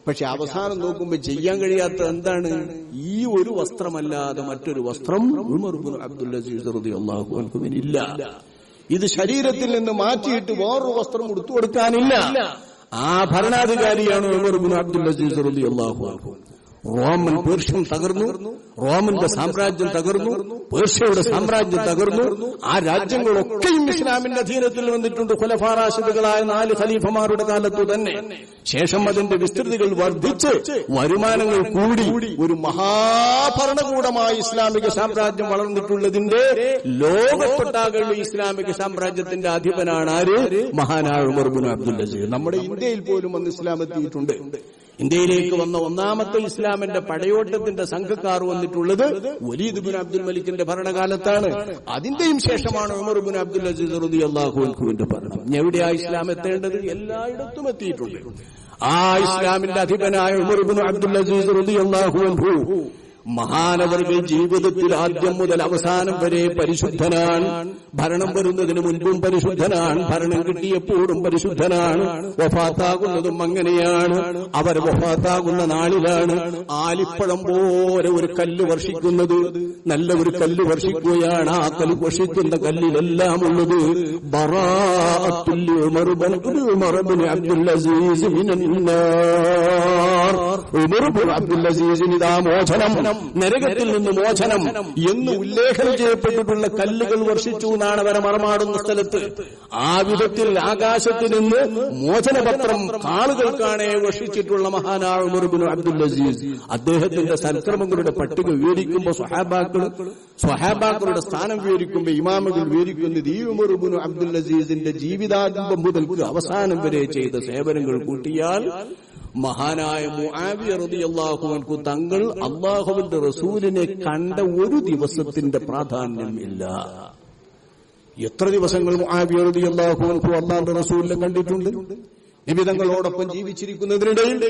പക്ഷെ അവസാനം നോക്കുമ്പോ ചെയ്യാൻ കഴിയാത്ത എന്താണ്? ഈ ഒരു വസ്ത്രമല്ലാതെ മറ്റൊരു വസ്ത്രം ഉമർ ഇബ്നു അബ്ദുൽ അസീസ് റളിയല്ലാഹു അൻഹുവിനില്ല. ഇത് ശരീരത്തിൽ നിന്ന് മാറ്റിയിട്ട് വേറൊരു വസ്ത്രം ഉടുത്തു കൊടുക്കാനില്ല. ആ ഭരണാധികാരിയാണ് ഉമർ ഇബ്നു അബ്ദുൽ അസീസ് റളിയല്ലാഹു അൻഹു. റോമൻ പേർഷ്യൻ തകർന്നു, റോമിന്റെ സാമ്രാജ്യം തകർന്നു, പേർഷ്യയുടെ സാമ്രാജ്യം തകർന്നു. ആ രാജ്യങ്ങളൊക്കെയും ഇസ്ലാമിന്റെ അധീനത്തിൽ വന്നിട്ടുണ്ട് ഖുലഫാ റാഷിദുകളായ 4 ഖലീഫമാരുടെ കാലത്തു തന്നെ. ശേഷം അതിന്റെ വിസ്തൃതികൾ വർദ്ധിച്ച് വരുമാനങ്ങൾ കൂടി ഒരു മഹാഭരണകൂടമായി ഇസ്ലാമിക സാമ്രാജ്യം വളർന്നിട്ടുള്ളതിന്റെ ലോകത്തൊട്ടാകുള്ള ഇസ്ലാമിക സാമ്രാജ്യത്തിന്റെ അധിപനാണ് ആര്? മഹാനായ ഉമർ ഇബ്നു അബ്ദുൽ അസീസ്. നമ്മുടെ ഇന്ത്യയിൽ പോലും വന്ന് ഇസ്ലാം എത്തിയിട്ടുണ്ട്. ഇന്ത്യയിലേക്ക് വന്ന ഒന്നാമത്തെ ഇസ്ലാമിന്റെ പടയോട്ടത്തിന്റെ സംഘക്കാർ വന്നിട്ടുള്ളത് വലീദ് ഇബ്നു അബ്ദുൽ മലിക്കിന്റെ ഭരണകാലത്താണ്. അതിന്റെയും ശേഷമാണ് ഉമർ ഇബ്നു അബ്ദുൽ അസീസ് റളിയല്ലാഹു അൻഹുവിന്റെ ഭരണം. എവിടെയാ ഇസ്ലാം എത്തേണ്ടത്? എല്ലായിടത്തും എത്തിയിട്ടുണ്ട്. ആ ഇസ്ലാമിന്റെ അധിപനായ ഉമർ ഇബ്നു അബ്ദുൽ അസീസ് റളിയല്ലാഹു അൻഹു മഹാനവർകൾ ജീവിതത്തിൽ ആദ്യം മുതൽ അവസാനം വരെ പരിശുദ്ധനാണ്. ഭരണം വരുന്നതിന് മുൻപും പരിശുദ്ധനാണ്, ഭരണം കിട്ടിയപ്പോഴും പരിശുദ്ധനാണ്, വഫാത്താകുന്നതും അങ്ങനെയാണ്. അവർ വഫാത്താകുന്ന നാളിലാണ് ആലിപ്പഴം പോലെ ഒരു കല്ല് വർഷിക്കുന്നത്. നല്ല ഒരു കല്ല് വർഷിക്കുകയാണ്. ആ കല്ല് വർഷിക്കുന്ന കല്ലിലെല്ലാം ഉള്ളത് ബറാഅത്തുൽ ഉമർ ഇബ്നു അബ്ദുൽ അസീസ് മിനന്നാർ. ഉമർ ഇബ്നു അബ്ദുൽ അസീസിന് ഇതാ മോചനം, നരകത്തിൽ നിന്ന് മോചനം എന്ന് ഉല്ലേഖനം ചെയ്യപ്പെട്ടിട്ടുള്ള കല്ലുകൾ വർഷിച്ചു എന്നാണ് അവരെ മറമാടുന്ന സ്ഥലത്ത്. ആ വിധത്തിൽ ആകാശത്തിൽ നിന്ന് മോചനപത്രം ആളുകൾക്കാണ് വർഷിച്ചിട്ടുള്ള മഹാനായ ഉമർ ഇബ്നു അബ്ദുൽ അസീസ്. അദ്ദേഹത്തിന്റെ സൽക്രമങ്ങളുടെ പട്ടിക വിവരിക്കുമ്പോൾ സ്വഹാബാക്കളുടെ സ്ഥാനം വിവരിക്കുമ്പോൾ ഇമാമുകൾ വിവരിക്കുന്നത് ഈ ഉമർ ഇബ്നു അബ്ദുൽ അസീസിന്റെ ജീവിതാരംഭം മുതൽ അവസാനം വരെ ചെയ്ത സേവനങ്ങൾ കൂട്ടിയാൽ മഹാനായ മുആവിയ റളിയല്ലാഹു അൻഹു തങ്ങൾ അല്ലാഹുവിന്റെ റസൂലിനെ കണ്ട ഒരു ദിവസത്തിന്റെ പ്രാധാന്യം ഇല്ല. എത്ര ദിവസങ്ങൾ മുആവിയ റളിയല്ലാഹു അൻഹു അല്ലാഹുവിന്റെ റസൂലിനെ കണ്ടിട്ടുണ്ട്? നബി തങ്ങളോടൊപ്പം ജീവിച്ചിരിക്കുന്നതിനിടയിൽ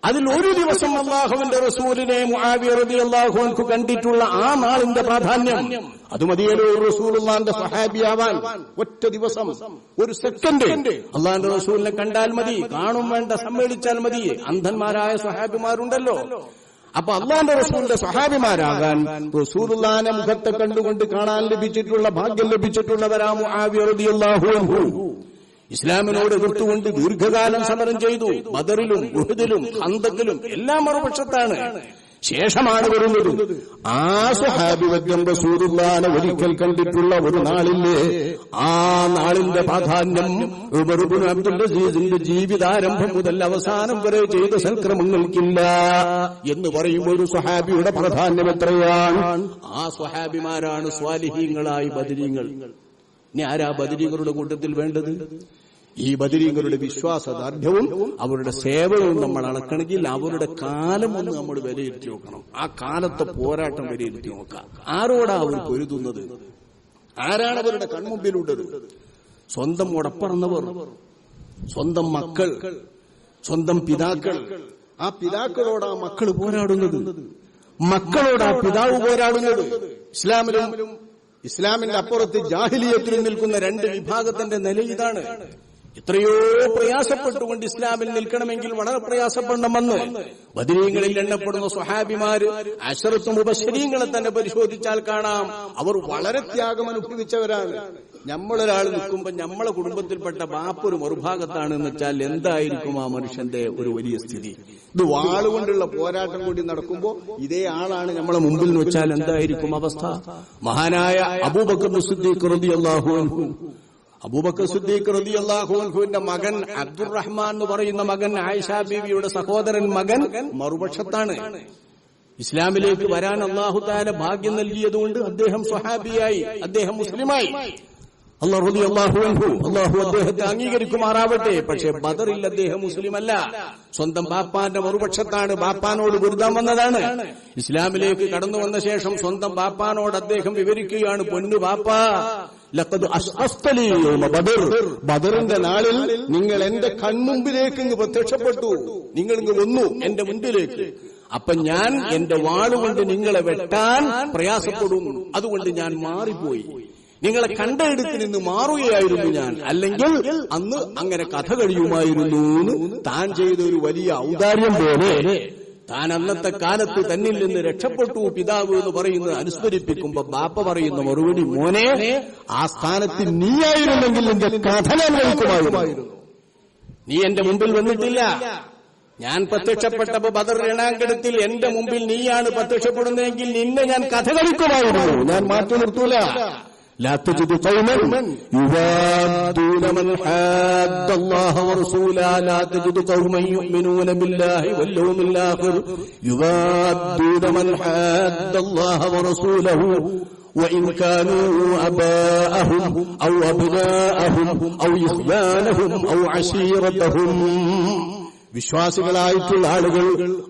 അതിൽ ഒരു ദിവസം അല്ലാഹുവിന്റെ റസൂലിനെ മുആവിയ റളിയല്ലാഹു അൻഹു കണ്ടിട്ടുള്ള ആ നാളിന്റെ പ്രാധാന്യം അത് മതിയല്ലോ റസൂലുള്ളാഹിന്റെ സ്വഹാബിയാവാൻ. ഒറ്റ ദിവസം, ഒരു സെക്കൻഡ് അല്ലാഹുവിന്റെ റസൂലിനെ കണ്ടാൽ മതി, കാണും വേണ്ട, സമ്മേളിച്ചാൽ മതി. അന്ധന്മാരായ സ്വഹാബിമാരുണ്ടല്ലോ. അപ്പൊ അല്ലാഹുവിന്റെ റസൂലിന്റെ സ്വഹാബിമാരാകാൻ റസൂലുള്ളാഹിന്റെ മുഖത്തെ കണ്ടുകൊണ്ട് കാണാൻ ലഭിച്ചിട്ടുള്ള ഭാഗ്യം ലഭിച്ചിട്ടുള്ളവരാ മുആവിയ റളിയല്ലാഹു അൻഹു. ഇസ്ലാമിനോട് എതിർത്തുകൊണ്ട് ദീർഘകാലം സമരം ചെയ്തു. ബദറിലും ഉഹദിലും ഖന്തക്കിലും എല്ലാം മറുപക്ഷത്താണ്. ശേഷമാണ് വരുന്നത് ആ സ്വഹാബി വദ്യം റസൂലുള്ളാഹിനെ ഒരിക്കൽ കണ്ടിട്ടുള്ള ഒരു നാളില്ലേ, ആ നാളിന്റെ പ്രാധാന്യം ഉമർ ഇബ്നു അബ്ദുൽ അസീസിന്റെ ജീവിതാരംഭം മുതൽ അവസാനം വരെ ചെയ്ത സൽക്രമങ്ങൾക്കില്ല എന്ന് പറയുമ്പോൾ ഒരു സ്വഹാബിയുടെ പ്രാധാന്യം എത്രയാണ്? ആ സ്വഹാബിമാരാണ് സ്വാലിഹീങ്ങളായ ബദരീങ്ങൾ. ഇനി ആരാ ബദരീങ്ങളുടെ കൂട്ടത്തിൽ വേണ്ടത്? ഈ ബദരീങ്ങളുടെ വിശ്വാസദാർഢ്യവും അവരുടെ സേവനവും നമ്മൾ അളക്കണമെങ്കിൽ അവരുടെ കാലം ഒന്ന് നമ്മൾ വിലയിരുത്തി നോക്കണം. ആ കാലത്തെ പോരാട്ടം വിലയിരുത്തി നോക്കാം. ആരോടാ അവർ പൊരുതുന്നത്? ആരാണ് അവരുടെ കൺമുമ്പിലുള്ളത്? സ്വന്തം ഉടപ്പറന്നവർ, സ്വന്തം മക്കൾ, സ്വന്തം പിതാക്കൾ. ആ പിതാക്കളോട് ആ മക്കൾ പോരാടുന്നത്, മക്കളോട് ആ പിതാവ് പോരാടുന്നത്. ഇസ്ലാമിന്റെ അപ്പുറത്ത് ജാഹിലിയത്തിൽ നിൽക്കുന്ന 2 വിഭാഗത്തിന്റെ നില ഇതാണ്. എത്രയോ പ്രയാസപ്പെട്ടുകൊണ്ട് ഇസ്ലാമിൽ നിൽക്കണമെങ്കിൽ വളരെ പ്രയാസപ്പെടണമെന്ന് ബദരീങ്ങളിൽ എണ്ണപ്പെടുന്ന സ്വഹാബിമാര് അശറത്ത് മുബശ്ശരീങ്ങളെ തന്നെ പരിശോധിച്ചാൽ കാണാം. അവർ വളരെ ത്യാഗം അനുഭവിച്ചവരാണ്. നമ്മളൊരാൾ നിൽക്കുമ്പോൾ നമ്മളെ കുടുംബത്തിൽപ്പെട്ട ബാപ്പ ഒരു മറുഭാഗത്താണെന്ന് വെച്ചാൽ എന്തായിരിക്കും ആ മനുഷ്യന്റെ ഒരു വലിയ സ്ഥിതി? ഇത് വാളുകൊണ്ടുള്ള പോരാട്ടം കൂടി നടക്കുമ്പോൾ ഇതേ ആളാണ് നമ്മളെ മുമ്പിൽ എന്ന് വെച്ചാൽ എന്തായിരിക്കും അവസ്ഥ? മഹാനായ അബൂബക്കർ സിദ്ദീഖ് റളിയല്ലാഹു അൻഹു, അബൂബക്കർ സിദ്ദീഖ് റളിയല്ലാഹു അൻഹുവിന്റെ മകൻ അബ്ദുറഹ്മാൻ എന്ന് പറയുന്ന മകൻ ആയിഷ ബീവിയുടെ സഹോദരൻ മകൻ മറുപക്ഷത്താണ്. ഇസ്ലാമിലേക്ക് വരാൻ അല്ലാഹു തആല ഭാഗ്യം നൽകിയതുകൊണ്ട് അദ്ദേഹം സ്വഹാബിയായി, അദ്ദേഹം മുസ്ലിമായി. അല്ലാഹു റളിയല്ലാഹു അൻഹു, അല്ലാഹു അദ്ദേഹത്തെ അംഗീകരിക്കുമാറാവട്ടെ. പക്ഷേ ബദറിൽ അദ്ദേഹം മുസ്ലിമല്ല, സ്വന്തം ബാപ്പാന്റെ മറുപക്ഷത്താണ്, ബാപ്പാനോട് ഗുരുതാൻ വന്നതാണ്. ഇസ്ലാമിലേക്ക് കടന്നു വന്ന ശേഷം സ്വന്തം ബാപ്പാനോട് അദ്ദേഹം വിവരിക്കുകയാണ്, പൊന്നു ബാപ്പാ, ലഖദ് അശ്അഫ്തലി യൗമ ബദർ, ബദറിന്റെ നാളിൽ നിങ്ങൾ എന്റെ കൺമുമ്പിലേക്ക് ഇങ്ങ് പ്രത്യക്ഷപ്പെട്ടു, നിങ്ങൾ ഇങ്ങ് വന്നു എന്റെ മുൻപിലേക്ക്. അപ്പൊ ഞാൻ എന്റെ വാളുകൊണ്ട് നിങ്ങളെ വെട്ടാൻ പ്രയാസപ്പെടുന്നു, അതുകൊണ്ട് ഞാൻ മാറിപ്പോയി. നിങ്ങളെ കണ്ടയിടത്ത് നിന്ന് മാറുകയായിരുന്നു ഞാൻ, അല്ലെങ്കിൽ അന്ന് അങ്ങനെ കഥ കഴിയുമായിരുന്നു. താൻ ചെയ്ത ഒരു വലിയ ഔദാര്യം പോലെ താൻ അന്നത്തെ കാലത്ത് തന്നിൽ നിന്ന് രക്ഷപ്പെട്ടു പിതാവ് എന്ന് പറയുന്നത് അനുസ്മരിപ്പിക്കുമ്പോ ബാപ്പ പറയുന്ന മറുപടി, മോനെ, ആ സ്ഥാനത്ത് നീയായിരുന്നെങ്കിൽ നിന്റെ കഥ ഞാൻ കേൾക്കുമായിരുന്നു. നീ എന്റെ മുമ്പിൽ വന്നിട്ടില്ല. ഞാൻ പ്രത്യക്ഷപ്പെട്ടപ്പോ ബദർ രണാങ്കണത്തിൽ എന്റെ മുമ്പിൽ നീയാണ് പ്രത്യക്ഷപ്പെടുന്നതെങ്കിൽ നിന്നെ ഞാൻ കഥ കഴിക്കുമായിരുന്നു. ഞാൻ മാറ്റി നിർത്തൂല. لا تجد قوما يوادون من حاد الله ورسوله لا تجد قوما يؤمنون بالله واليوم الآخر يوادون من حاد الله ورسوله وإن كانوا آباءهم أو أبناءهم أو إخوانهم أو عشيرتهم. വിശ്വാസികളായിട്ടുള്ള ആളുകൾ,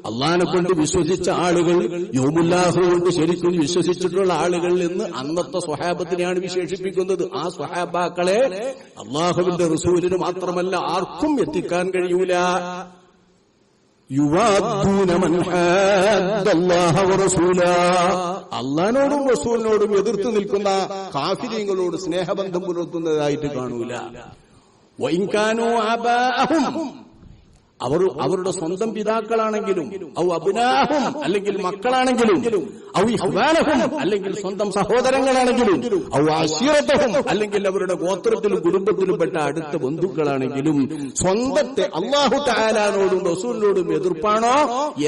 അള്ളാനെ കൊണ്ട് വിശ്വസിച്ച ആളുകൾ, യൗമുൽ-ആഖിർ കൊണ്ട് ശരിക്കും വിശ്വസിച്ചിട്ടുള്ള ആളുകൾ എന്ന് അന്നത്തെ സ്വഹാബത്തിനെയാണ് വിശേഷിപ്പിക്കുന്നത്. ആ സ്വഹാബാക്കളെ അള്ളാഹുവിന്റെ റസൂലിന് മാത്രമല്ല ആർക്കും എത്തിക്കാൻ കഴിയൂല. യുവാദ്ദൂന മൻ ഹാദ്ദല്ലാഹ വറസൂലാ, അള്ളാനോടും റസൂലിനോടും എതിർത്ത് നിൽക്കുന്ന കാഫിരീങ്ങളോട് സ്നേഹബന്ധം പുലർത്തുന്നതായിട്ട് കാണൂല. വഇൻ കാനൂ ആബാഅഹും, അവരുടെ സ്വന്തം പിതാക്കളാണെങ്കിലും, ഔ അബ്നാഹും അല്ലെങ്കിൽ മക്കളാണെങ്കിലും, ഔ ഇഖ്വാനഹും അല്ലെങ്കിൽ സ്വന്തം സഹോദരങ്ങളാണെങ്കിലും, ഔ അശീറതഹും അല്ലെങ്കിൽ അവരുടെ ഗോത്രത്തിലും കുടുംബത്തിലും പെട്ട അടുത്ത ബന്ധുക്കളാണെങ്കിലും, സ്വന്തത്തെ അല്ലാഹു തആലാനോടും റസൂലിനോടും എതിർപ്പാണോ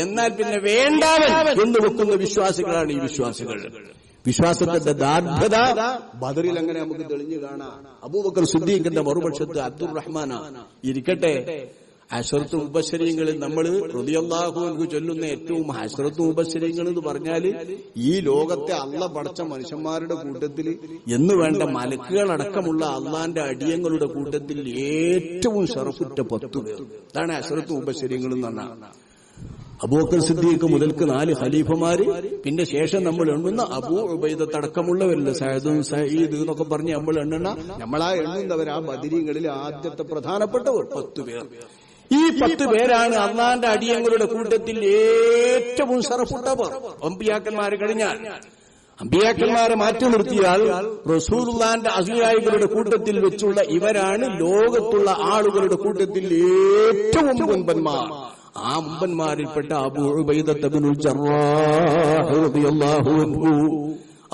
എന്നാൽ പിന്നെ വേണ്ടാവൻ എന്ന് വെക്കുന്ന വിശ്വാസികളാണ് ഈ വിശ്വാസികൾ. വിശ്വാസത്തിന്റെ ദാർഢ്യത ബദറിൽ അങ്ങനെ നമുക്ക് തെളിഞ്ഞു കാണാം. അബൂബക്കർ സിദ്ദീഖിന്റെ മറുപക്ഷത്ത് അബ്ദുറഹ്മാൻ ഇരിക്കട്ടെ. അശ്റത്തു മുബശ്ശരീങ്ങളിൽ നമ്മൾ റളിയല്ലാഹു അൻഹു ചൊല്ലുന്ന ഏറ്റവും അശ്റത്തു മുബശ്ശരീങ്ങൾ എന്ന് പറഞ്ഞാല് ഈ ലോകത്തെ അള്ള പടച്ച മനുഷ്യന്മാരുടെ കൂട്ടത്തിൽ എന്ന് വേണ്ട മലക്കുകളടക്കമുള്ള അള്ളാന്റെ അടിയങ്ങളുടെ കൂട്ടത്തിൽ ഏറ്റവും ഷറഫുറ്റ 10 പേർ. അതാണ് അശ്റത്തു മുബശ്ശരീങ്ങൾ എന്ന് പറഞ്ഞാൽ. അബൂബക്കർ സിദ്ദീഖ് മുതൽക്ക് 4 ഖലീഫമാര്, പിന്നെ ശേഷം നമ്മൾ എണ്ണുന്ന അബൂ ഉബൈദത്തടക്കമുള്ളവരല്ല, സഈദ് എന്നൊക്കെ പറഞ്ഞ് നമ്മൾ എണ്ണുന്ന, നമ്മളാ എണ്ണുന്നവർ ആ ബദരീങ്ങളിൽ ആദ്യത്തെ പ്രധാനപ്പെട്ടവർ 10 പേർ. ഈ 10 പേരാണ് അള്ളാന്റെ അടിയങ്ങളുടെ കൂട്ടത്തിൽ ഏറ്റവും ഷറഫുള്ളവർ. അമ്പിയാക്കന്മാര് കഴിഞ്ഞാൽ, അമ്പിയാക്കന്മാരെ മാറ്റി നിർത്തിയാൽ റസൂലുള്ളാന്റെ അനുയായികളുടെ കൂട്ടത്തിൽ വെച്ചുള്ള ഇവരാണ് ലോകത്തുള്ള ആളുകളുടെ കൂട്ടത്തിൽ ഏറ്റവും മുൻപന്മാർ. ആ മുമ്പന്മാരിൽപ്പെട്ട അബൂ ഉബൈദത്ത് ഇബ്നുൽ ജറാഹ് റളിയല്ലാഹു അൻഹു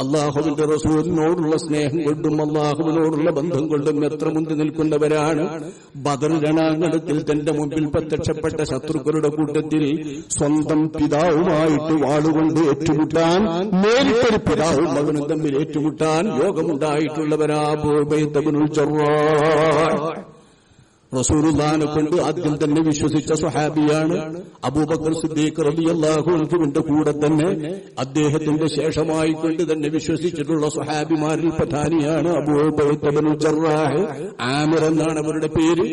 അല്ലാഹുവിന്റെ റസൂലിനോടുള്ള സ്നേഹം കൊണ്ടും അല്ലാഹുവിനോടുള്ള ബന്ധം കൊണ്ടും എത്ര മുന്നിൽ നിൽക്കുന്നവരാണ്. ബദർ രണാങ്കണത്തിൽ തന്റെ മുമ്പിൽ പ്രത്യക്ഷപ്പെട്ട ശത്രുക്കളുടെ കൂട്ടത്തിൽ സ്വന്തം പിതാവുമായിട്ട് വാളുകൊണ്ട് ഏറ്റുമുട്ടാൻ, നേരിട്ടൊരു പിതാവും മകനും തമ്മിൽ ഏറ്റുമുട്ടാൻ യോഗമുണ്ടായിട്ടുള്ളവരാ അബൂ ഉബൈദത്ത് ഇബ്നുൽ ജറാഹ്. റസൂലുള്ളാഹിനെ കൊണ്ട് ആദ്യം തന്നെ വിശ്വസിച്ച സ്വഹാബിയാണ്. അബൂബക്കർ സിദ്ദീഖ് റളിയല്ലാഹു അൻഹുവിന്റെ കൂടെ തന്നെ അദ്ദേഹത്തിന്റെ ശേഷമായി കൊണ്ട് തന്നെ വിശ്വസിച്ചിട്ടുള്ള സ്വഹാബിമാരിൽ പ്രധാനിയാണ് അബൂ ഉബൈദത്ത് ഇബ്നുൽ ജറാഹ്. ആമിർ എന്നാണ് അവരുടെ പേര്.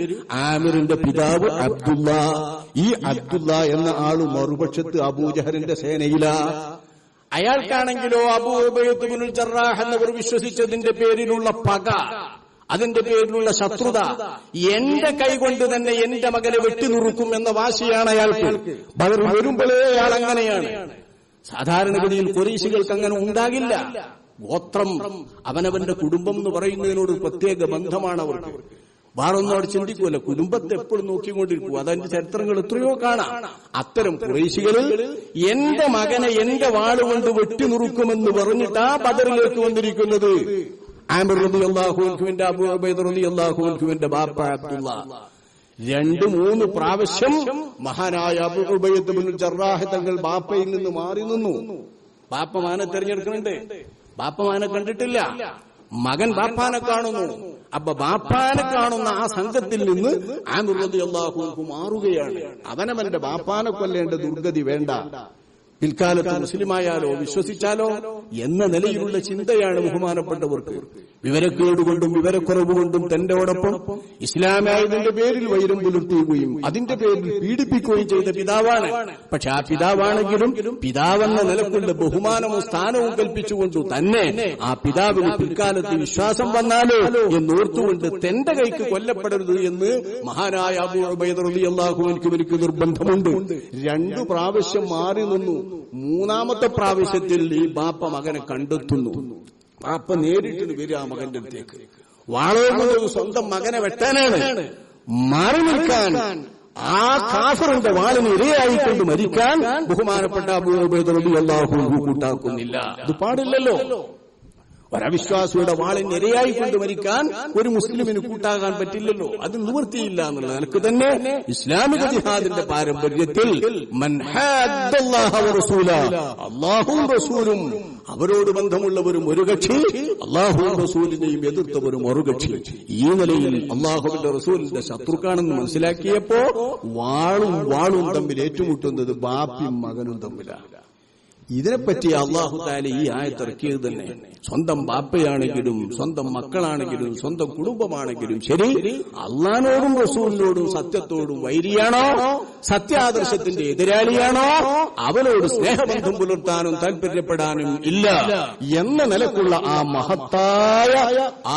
ആമിറിന്റെ പിതാവ് അബ്ദുള്ള. ഈ അബ്ദുള്ള എന്ന ആള് മറുപക്ഷത്ത് അബൂജഹലിന്റെ സേനയിലാ. അയാൾക്കാണെങ്കിലോ അബൂ ഉബൈദത്ത് ഇബ്നുൽ ജറാഹ് എന്നവർ വിശ്വസിച്ചതിന്റെ പേരിലുള്ള പക, അതിന്റെ പേരിലുള്ള ശത്രുത, എന്റെ കൈകൊണ്ട് തന്നെ എന്റെ മകനെ വെട്ടിനുറുക്കും എന്ന വാശിയാണ് അയാൾക്ക്. ബദർ വരുമ്പോഴേ അയാൾ അങ്ങനെയാണ്. സാധാരണഗതിയിൽ ഖുറൈശികൾക്ക് അങ്ങനെ ഉണ്ടാകില്ല. ഗോത്രം, അവനവന്റെ കുടുംബം എന്ന് പറയുന്നതിനോട് പ്രത്യേക ബന്ധമാണ് അവർക്ക്. വേറൊന്നോട് ചിന്തിക്കൂല, കുടുംബത്തെ എപ്പോഴും നോക്കിക്കൊണ്ടിരിക്കും. അതിന്റെ ചരിത്രങ്ങൾ എത്രയോ കാണാം. അത്തരം ഖുറൈശികളിൽ എന്റെ മകനെ എന്റെ വാളുകൊണ്ട് വെട്ടിനുറുക്കുമെന്ന് പറഞ്ഞിട്ടാ ബദറിലേക്ക് വന്നിരിക്കുന്നത്. ആമിർ റളിയല്ലാഹു അൻഹുവിന്റെ അബൂ ഉബൈദ റളിയല്ലാഹു അൻഹുവിന്റെ ബാപ്പ അബ്ദുള്ള 2-3 പ്രാവശ്യം മഹാനായ അബൂ ഉബൈദ ഇബ്നുൽ ജറാഹ് തങ്ങൾ ബാപ്പയിൽ നിന്ന് മാറി നിന്നു. ബാപ്പ മകനെ തെരഞ്ഞെടുക്കുന്നുണ്ട്. ബാപ്പ മകനെ കണ്ടിട്ടില്ല. മകൻ ബാപ്പാനെ കാണുന്നു. അപ്പൊ ബാപ്പാനെ കാണുന്ന ആ സംഘത്തിൽ നിന്ന് ആമിർ റളിയല്ലാഹു അൻഹു മാറുകയാണ്. അവനവന്റെ ബാപ്പാനെ കൊല്ലേണ്ട ദുർഗതി വേണ്ട, പിൽക്കാലത്ത് മുസ്ലിമായാലോ വിശ്വസിച്ചാലോ എന്ന നിലയിലുള്ള ചിന്തയാണ് ബഹുമാനപ്പെട്ടവർക്ക്. വിവരക്കേടുകൊണ്ടും വിവരക്കുറവ് കൊണ്ടും തന്റെയോടൊപ്പം ഇസ്ലാമായതിന്റെ പേരിൽ വൈരം പുലർത്തുകയും അതിന്റെ പേരിൽ പീഡിപ്പിക്കുകയും ചെയ്ത പിതാവാണ്. പക്ഷെ ആ പിതാവാണെങ്കിലും പിതാവെന്ന നിലക്കുള്ള ബഹുമാനവും സ്ഥാനവും കൽപ്പിച്ചുകൊണ്ടു തന്നെ ആ പിതാവിന് പിൽക്കാലത്ത് വിശ്വാസം വന്നാലോ എന്നോർത്തുകൊണ്ട് തന്റെ കൈക്ക് കൊല്ലപ്പെടരുത് എന്ന് മഹാനായ അബൂ ഉബൈദ റളിയല്ലാഹു അൻഹു എനിക്ക് നിർബന്ധമുണ്ട്. 2 പ്രാവശ്യം മാറി നിന്നു. 3ാമത്തെ പ്രാവശ്യത്തിൽ ഈ ബാപ്പ മകനെ കണ്ടെത്തുന്നു. ബാപ്പ നേരിട്ട് വരിക മകന്റെ അടുത്തേക്ക്. വാളോടുന്നത് സ്വന്തം മകനെ വെട്ടാനാണ്. മാറി നിൽക്കാൻ, ആ കാഫറിന്റെ വാളിന് ഇരയായിക്കൊണ്ട് മരിക്കാൻ ബഹുമാനപ്പെട്ട അബൂ ഉബൈദ റളിയല്ലാഹു അൻഹു കൂട്ടാക്കുന്നില്ല. അത് പാടില്ലല്ലോ. ഒരവിശ്വാസിയുടെ വാളിന് ഇരയായിക്കൊണ്ട് മരിക്കാൻ ഒരു മുസ്ലിമിന് കൂട്ടാകാൻ പറ്റില്ലല്ലോ. അത് നിവൃത്തിയില്ല എന്നുള്ള നിലക്ക് തന്നെ ഇസ്ലാമിക ജിഹാദിന്റെ പാരമ്പര്യത്തിൽ മൻ ഹദ്ദല്ലാഹ വറസൂലഹു, അല്ലാഹുവും റസൂലും അവരോട് ബന്ധമുള്ളവരും ഒരു കക്ഷി, അല്ലാഹുവും റസൂലിനെയും എതിർത്തവരും മറുകക്ഷി. ഈ നിലയിൽ അല്ലാഹുവിന്റെ റസൂലിന്റെ ശത്രുക്കാണെന്ന് മനസ്സിലാക്കിയപ്പോ വാളും തമ്മിൽ ഏറ്റുമുട്ടുന്നത് ബാപ്പയും മകനും തമ്മിലാണ്. ഇതിനെപ്പറ്റി അല്ലാഹു തആല ഈ ആയത്ത് ഇറക്കിയത് തന്നെ സ്വന്തം ബാപ്പയാണെങ്കിലും സ്വന്തം മക്കളാണെങ്കിലും സ്വന്തം കുടുംബമാണെങ്കിലും ശരി, അള്ളാഹിനോടും റസൂലിനോടും സത്യത്തോടും വൈരിയാണോ, സത്യാദർശത്തിന്റെ എതിരാളിയാണോ, അവനോട് സ്നേഹബന്ധം പുലർത്താനും താല്പര്യപ്പെടാനും ഇല്ല എന്ന നിലക്കുള്ള ആ മഹത്തായ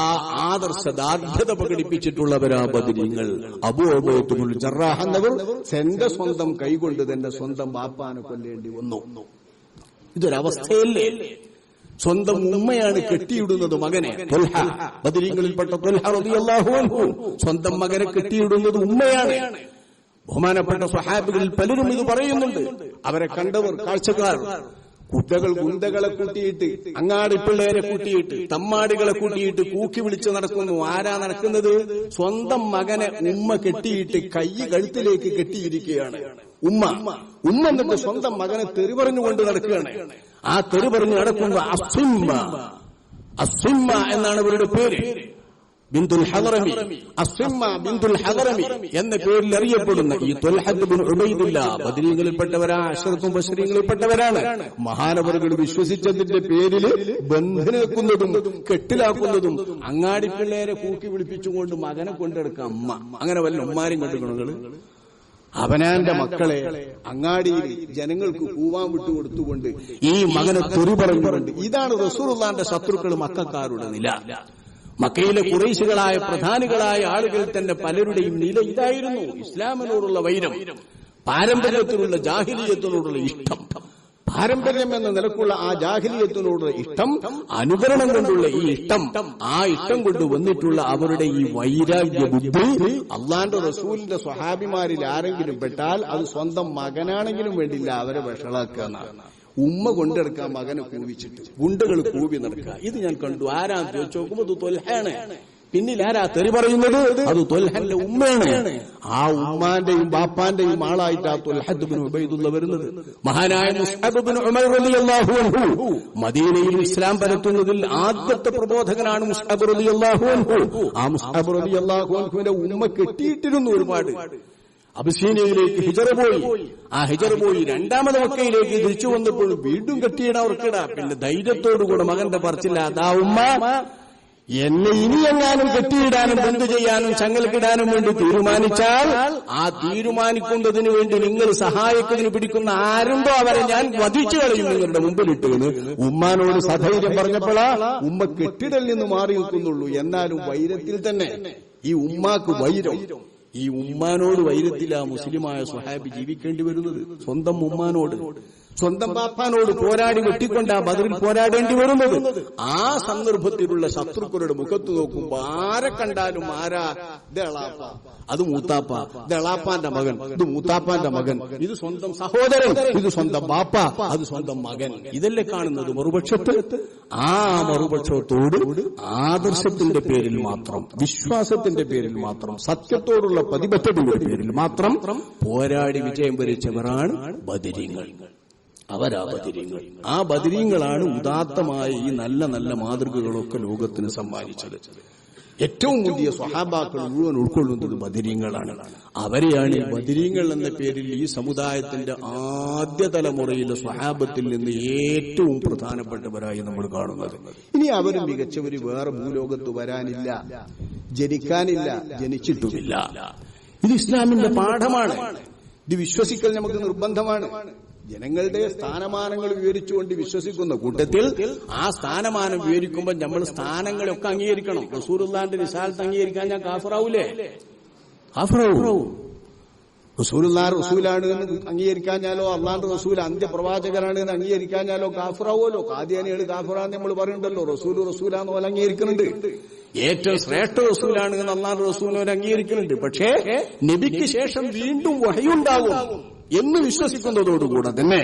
ആ ആദർശദാർഢ്യത പ്രകടിപ്പിച്ചിട്ടുള്ളവരാ ബദരീങ്ങൾ. അബൂ ഉബൈദ ഇബ്നുൽ ജറാഹ് എന്നവർ തന്റെ സ്വന്തം കൈകൊണ്ട് തന്നെ സ്വന്തം ബാപ്പാനെ കൊല്ലേണ്ടി വന്നു. ഇതൊരവസ്ഥയല്ലേ? സ്വന്തം ഉമ്മയാണ് കെട്ടിയിടുന്നത് മകനെ. ബദരീങ്ങളിൽപ്പെട്ട ത്വൽഹ റളിയല്ലാഹു അൻഹു സ്വന്തം മകനെ കെട്ടിയിടുന്നത് ഉമ്മയാണ്. ബഹുമാനപ്പെട്ട സ്വഹാബികളിൽ പലരും ഇത് പറയുന്നുണ്ട്. അവരെ കണ്ടവർ, കാഴ്ചക്കാർ, ഗുണ്ടകളെ കൂട്ടിയിട്ട്, അങ്ങാടിപ്പിള്ളേരെ കൂട്ടിയിട്ട്, തമ്മാടികളെ കൂട്ടിയിട്ട് കൂക്കി വിളിച്ച് നടക്കുന്നു. ആരാ നടക്കുന്നത്? സ്വന്തം മകനെ ഉമ്മ കെട്ടിയിട്ട് കൈ കഴുത്തിലേക്ക് കെട്ടിയിരിക്കുകയാണ് ഉമ്മ. എന്നിട്ട് സ്വന്തം മകനെ തെറി പറഞ്ഞുകൊണ്ട് നടക്കുകയാണ്. ആ തെറി പറഞ്ഞു നടക്കുന്ന അസ്സിമ്മ എന്നാണ് അവരുടെ പേര്. ബിന്തുൽ ഹദറമി, അസ്സിമ്മ ബിന്തുൽ ഹദറമി എന്ന പേരിൽ അറിയപ്പെടുന്ന ഈ ത്വൽഹ ഇബ്നു ഉബൈദില്ല ബദരീങ്ങളിൽപ്പെട്ടവരാ, അശ്റഫുൽ മുബശ്ശരീങ്ങളിൽപ്പെട്ടവരാണ്. മഹാനവറുകൾ വിശ്വസിച്ചതിന്റെ പേരിൽ ബന്ധനാക്കുന്നതും കെട്ടിലാക്കുന്നതും അങ്ങാടിപ്പിള്ളേരെ കൂക്കി വിളിപ്പിച്ചുകൊണ്ട് മകനെ കൊണ്ടെടുക്കാം അമ്മ. അങ്ങനെ വല്ല ഉമ്മാരും കണ്ടുകണങ്ങൾ അവനാന്റെ മക്കളെ അങ്ങാടിയിൽ ജനങ്ങൾക്ക് കൂവാൻ വിട്ടുകൊടുത്തുകൊണ്ട് ഈ മകനെ തെറി പറഞ്ഞുകൊണ്ട്. ഇതാണ് റസൂലുള്ളാഹിന്റെ ശത്രുക്കൾ മക്കക്കാരുടെ നില. മക്കയിലെ ഖുറൈശികളായ പ്രധാനികളായ ആളുകൾ തന്നെ പലരുടെയും നില ഇതായിരുന്നു. ഇസ്ലാമിനോടുള്ള വൈരം, പാരമ്പര്യത്തിലുള്ള ജാഹിലിയത്തിനോടുള്ള ഇഷ്ടം, പാരമ്പര്യം എന്ന നിലക്കുള്ള ആ ജാഹിലിയത്തിനോടുള്ള ഇഷ്ടം, അനുകരണം കൊണ്ടുള്ള ഈ ഇഷ്ടം, ആ ഇഷ്ടം കൊണ്ട് വന്നിട്ടുള്ള അവരുടെ ഈ വൈരാഗ്യ ബുദ്ധി അള്ളാന്റെ റസൂലിന്റെ സ്വഹാബിമാരിൽ ആരെങ്കിലും പെട്ടാൽ അത് സ്വന്തം മകനാണെങ്കിലും വേണ്ടില്ല അവരെ വഷളാക്കുക. ഉമ്മ കൊണ്ടെടുക്കാൻ മകനെ കൂവിച്ചിട്ട് ഗുണ്ടകൾ കൂവി നടക്കുക. ഇത് ഞാൻ കണ്ടു. ആരാന്ന് ചോദിച്ചു നോക്കുമ്പോ അത് ത്വൽഹയാണ്. പിന്നിൽ ആരാ തെറി പറയുന്നത്? അത് ത്വൽഹന്റെ ഉമ്മയാണ്. ആ ഉമ്മാന്റെയും ബാപ്പാന്റെയും ആളായിട്ട് ആ ത്വൽഹ ഇബ്നു ഉബൈദുള്ള വരുന്നത്. മഹാനായ മുസ്അബ് ഇബ്നു ഉമർ റളിയല്ലാഹു അൻഹു മദീനയിൽ ഇസ്ലാം പരത്തുന്നതിൽ ആദ്യത്തെ പ്രബോധകനാണ് മുസ്അബ് റളിയല്ലാഹു അൻഹു. ആ മുസ്അബ് റളിയല്ലാഹു അൻഹുവിന്റെ ഉമ്മ കെട്ടിയിട്ടിരുന്നു ഒരുപാട്. അബിസീനിയയിലേക്ക് ഹിജറ പോയി. ആ ഹിജറ പോയി 2ാമത് മക്കയിലേക്ക് തിരിച്ചു വന്നപ്പോൾ വീണ്ടും കെട്ടിയിടാൻ അവർക്കിട. പിന്നെ ധൈര്യത്തോടുകൂടെ മകന്റെ പറച്ചില്ല, അതാ ഉമ്മ എന്നെ ഇനിയെങ്ങാനും കെട്ടിയിടാനും ബന്ധു ചെയ്യാനും ചങ്ങലക്കിടാനും വേണ്ടി തീരുമാനിച്ചാൽ ആ തീരുമാനിക്കുന്നതിന് വേണ്ടി നിങ്ങൾ സഹായിക്കുന്നതിന് പിടിക്കുന്ന ആരുണ്ടോ അവരെ ഞാൻ വധിച്ചു കളയും നിങ്ങളുടെ മുമ്പിലിട്ട് ഉമ്മാനോട് സധൈര്യം പറഞ്ഞപ്പോഴാ ഉമ്മ കെട്ടിടൽ നിന്ന് മാറി നിൽക്കുന്നുള്ളൂ. എന്നാലും വൈരത്തിൽ തന്നെ ഈ ഉമ്മാക്ക് വൈരം. ഈ ഉമ്മാനോട് വൈരത്തിലാ മുസ്ലിമായ സ്വഹാബി ജീവിക്കേണ്ടി വരുന്നത്. സ്വന്തം ഉമ്മാനോട്, സ്വന്തം ബാപ്പാനോട് പോരാടി വെട്ടിക്കൊണ്ടാ ബദറിൽ പോരാടേണ്ടി വരുന്നത്. ആ സന്ദർഭത്തിലുള്ള ശത്രുക്കളുടെ മുഖത്ത് നോക്കുമ്പോ ആരെ കണ്ടാലും ആരാ ദളാപ്പ, അത് മൂത്താപ്പ, ദളാപ്പാന്റെ മകൻ, ഇത് മൂത്താപ്പാന്റെ മകൻ, ഇത് സ്വന്തം സഹോദരൻ, ഇത് സ്വന്തം ബാപ്പ, അത് സ്വന്തം മകൻ, ഇതല്ലേ കാണുന്നത് മറുപക്ഷത്ത്. ആ മറുപക്ഷത്തോട് ആദർശത്തിന്റെ പേരിൽ മാത്രം, വിശ്വാസത്തിന്റെ പേരിൽ മാത്രം, സത്യത്തോടുള്ള പ്രതിബദ്ധതയുടെ പേരിൽ മാത്രം പോരാടി വിജയം വരിച്ചവരാണ് ബദരീങ്ങൾ. അവരാ ബദരീങ്ങൾ. ആ ബദരീങ്ങളാണ് ഉദാത്തമായ ഈ നല്ല നല്ല മാതൃകകളൊക്കെ ലോകത്തിന് സമ്മാനിച്ചത്. ഏറ്റവും വലിയ സ്വഹാബാക്കൾ മുഴുവൻ ഉൾക്കൊള്ളുന്നത് ബദരീങ്ങളാണ്. അവരെയാണ് ഈ ബദരീങ്ങൾ എന്ന പേരിൽ ഈ സമുദായത്തിന്റെ ആദ്യ തലമുറയിലെ സ്വഹാബത്തിൽ നിന്ന് ഏറ്റവും പ്രധാനപ്പെട്ടവരായി നമ്മൾ കാണുന്നത്. ഇനി അവരും മികച്ചവര് വേറെ ഭൂലോകത്ത് വരാനില്ല, ജനിക്കാനില്ല, ജനിച്ചിട്ടുമില്ല. ഇത് ഇസ്ലാമിന്റെ പാഠമാണ്. ഇത് വിശ്വസിക്കൽ നമുക്ക് നിർബന്ധമാണ്. ജനങ്ങളുടെ സ്ഥാനമാനങ്ങൾ വിവരിച്ചുകൊണ്ട് വിശ്വസിക്കുന്ന കൂട്ടത്തിൽ ആ സ്ഥാനമാനം വിവരിക്കുമ്പോൾ നമ്മൾ സ്ഥാനങ്ങളൊക്കെ അംഗീകരിക്കണം. റസൂലുള്ളാഹിന്റെ റിസാലത്ത് അംഗീകരിക്കാൻ ഞാൻ കാഫിറാവൂലേ? കാഫിറാവും. റസൂലുള്ളാഹി റസൂലാണ് എന്ന് അംഗീകരിക്കാഞ്ഞാലോ, അള്ളാന്റെ റസൂൽ അന്ത്യപ്രവാചകനാണ് എന്ന് അംഗീകരിക്കാഞ്ഞാലോ കാഫിറാവുമല്ലോ. ഖാദിയാനികൾ കാഫിറാന്ന് നമ്മൾ പറയുന്നുണ്ടല്ലോ. റസൂലാന്ന് പോലെ അംഗീകരിക്കുന്നുണ്ട്. ഏറ്റവും ശ്രേഷ്ഠ റസൂലാണ് എന്ന് അള്ളാന്റെ റസൂലിനെ അംഗീകരിക്കുന്നുണ്ട്. പക്ഷേ നബിക്ക് ശേഷം വീണ്ടും വഹയുണ്ടാകും എന്ന് വിശ്വസിക്കുന്നതോടുകൂടെ തന്നെ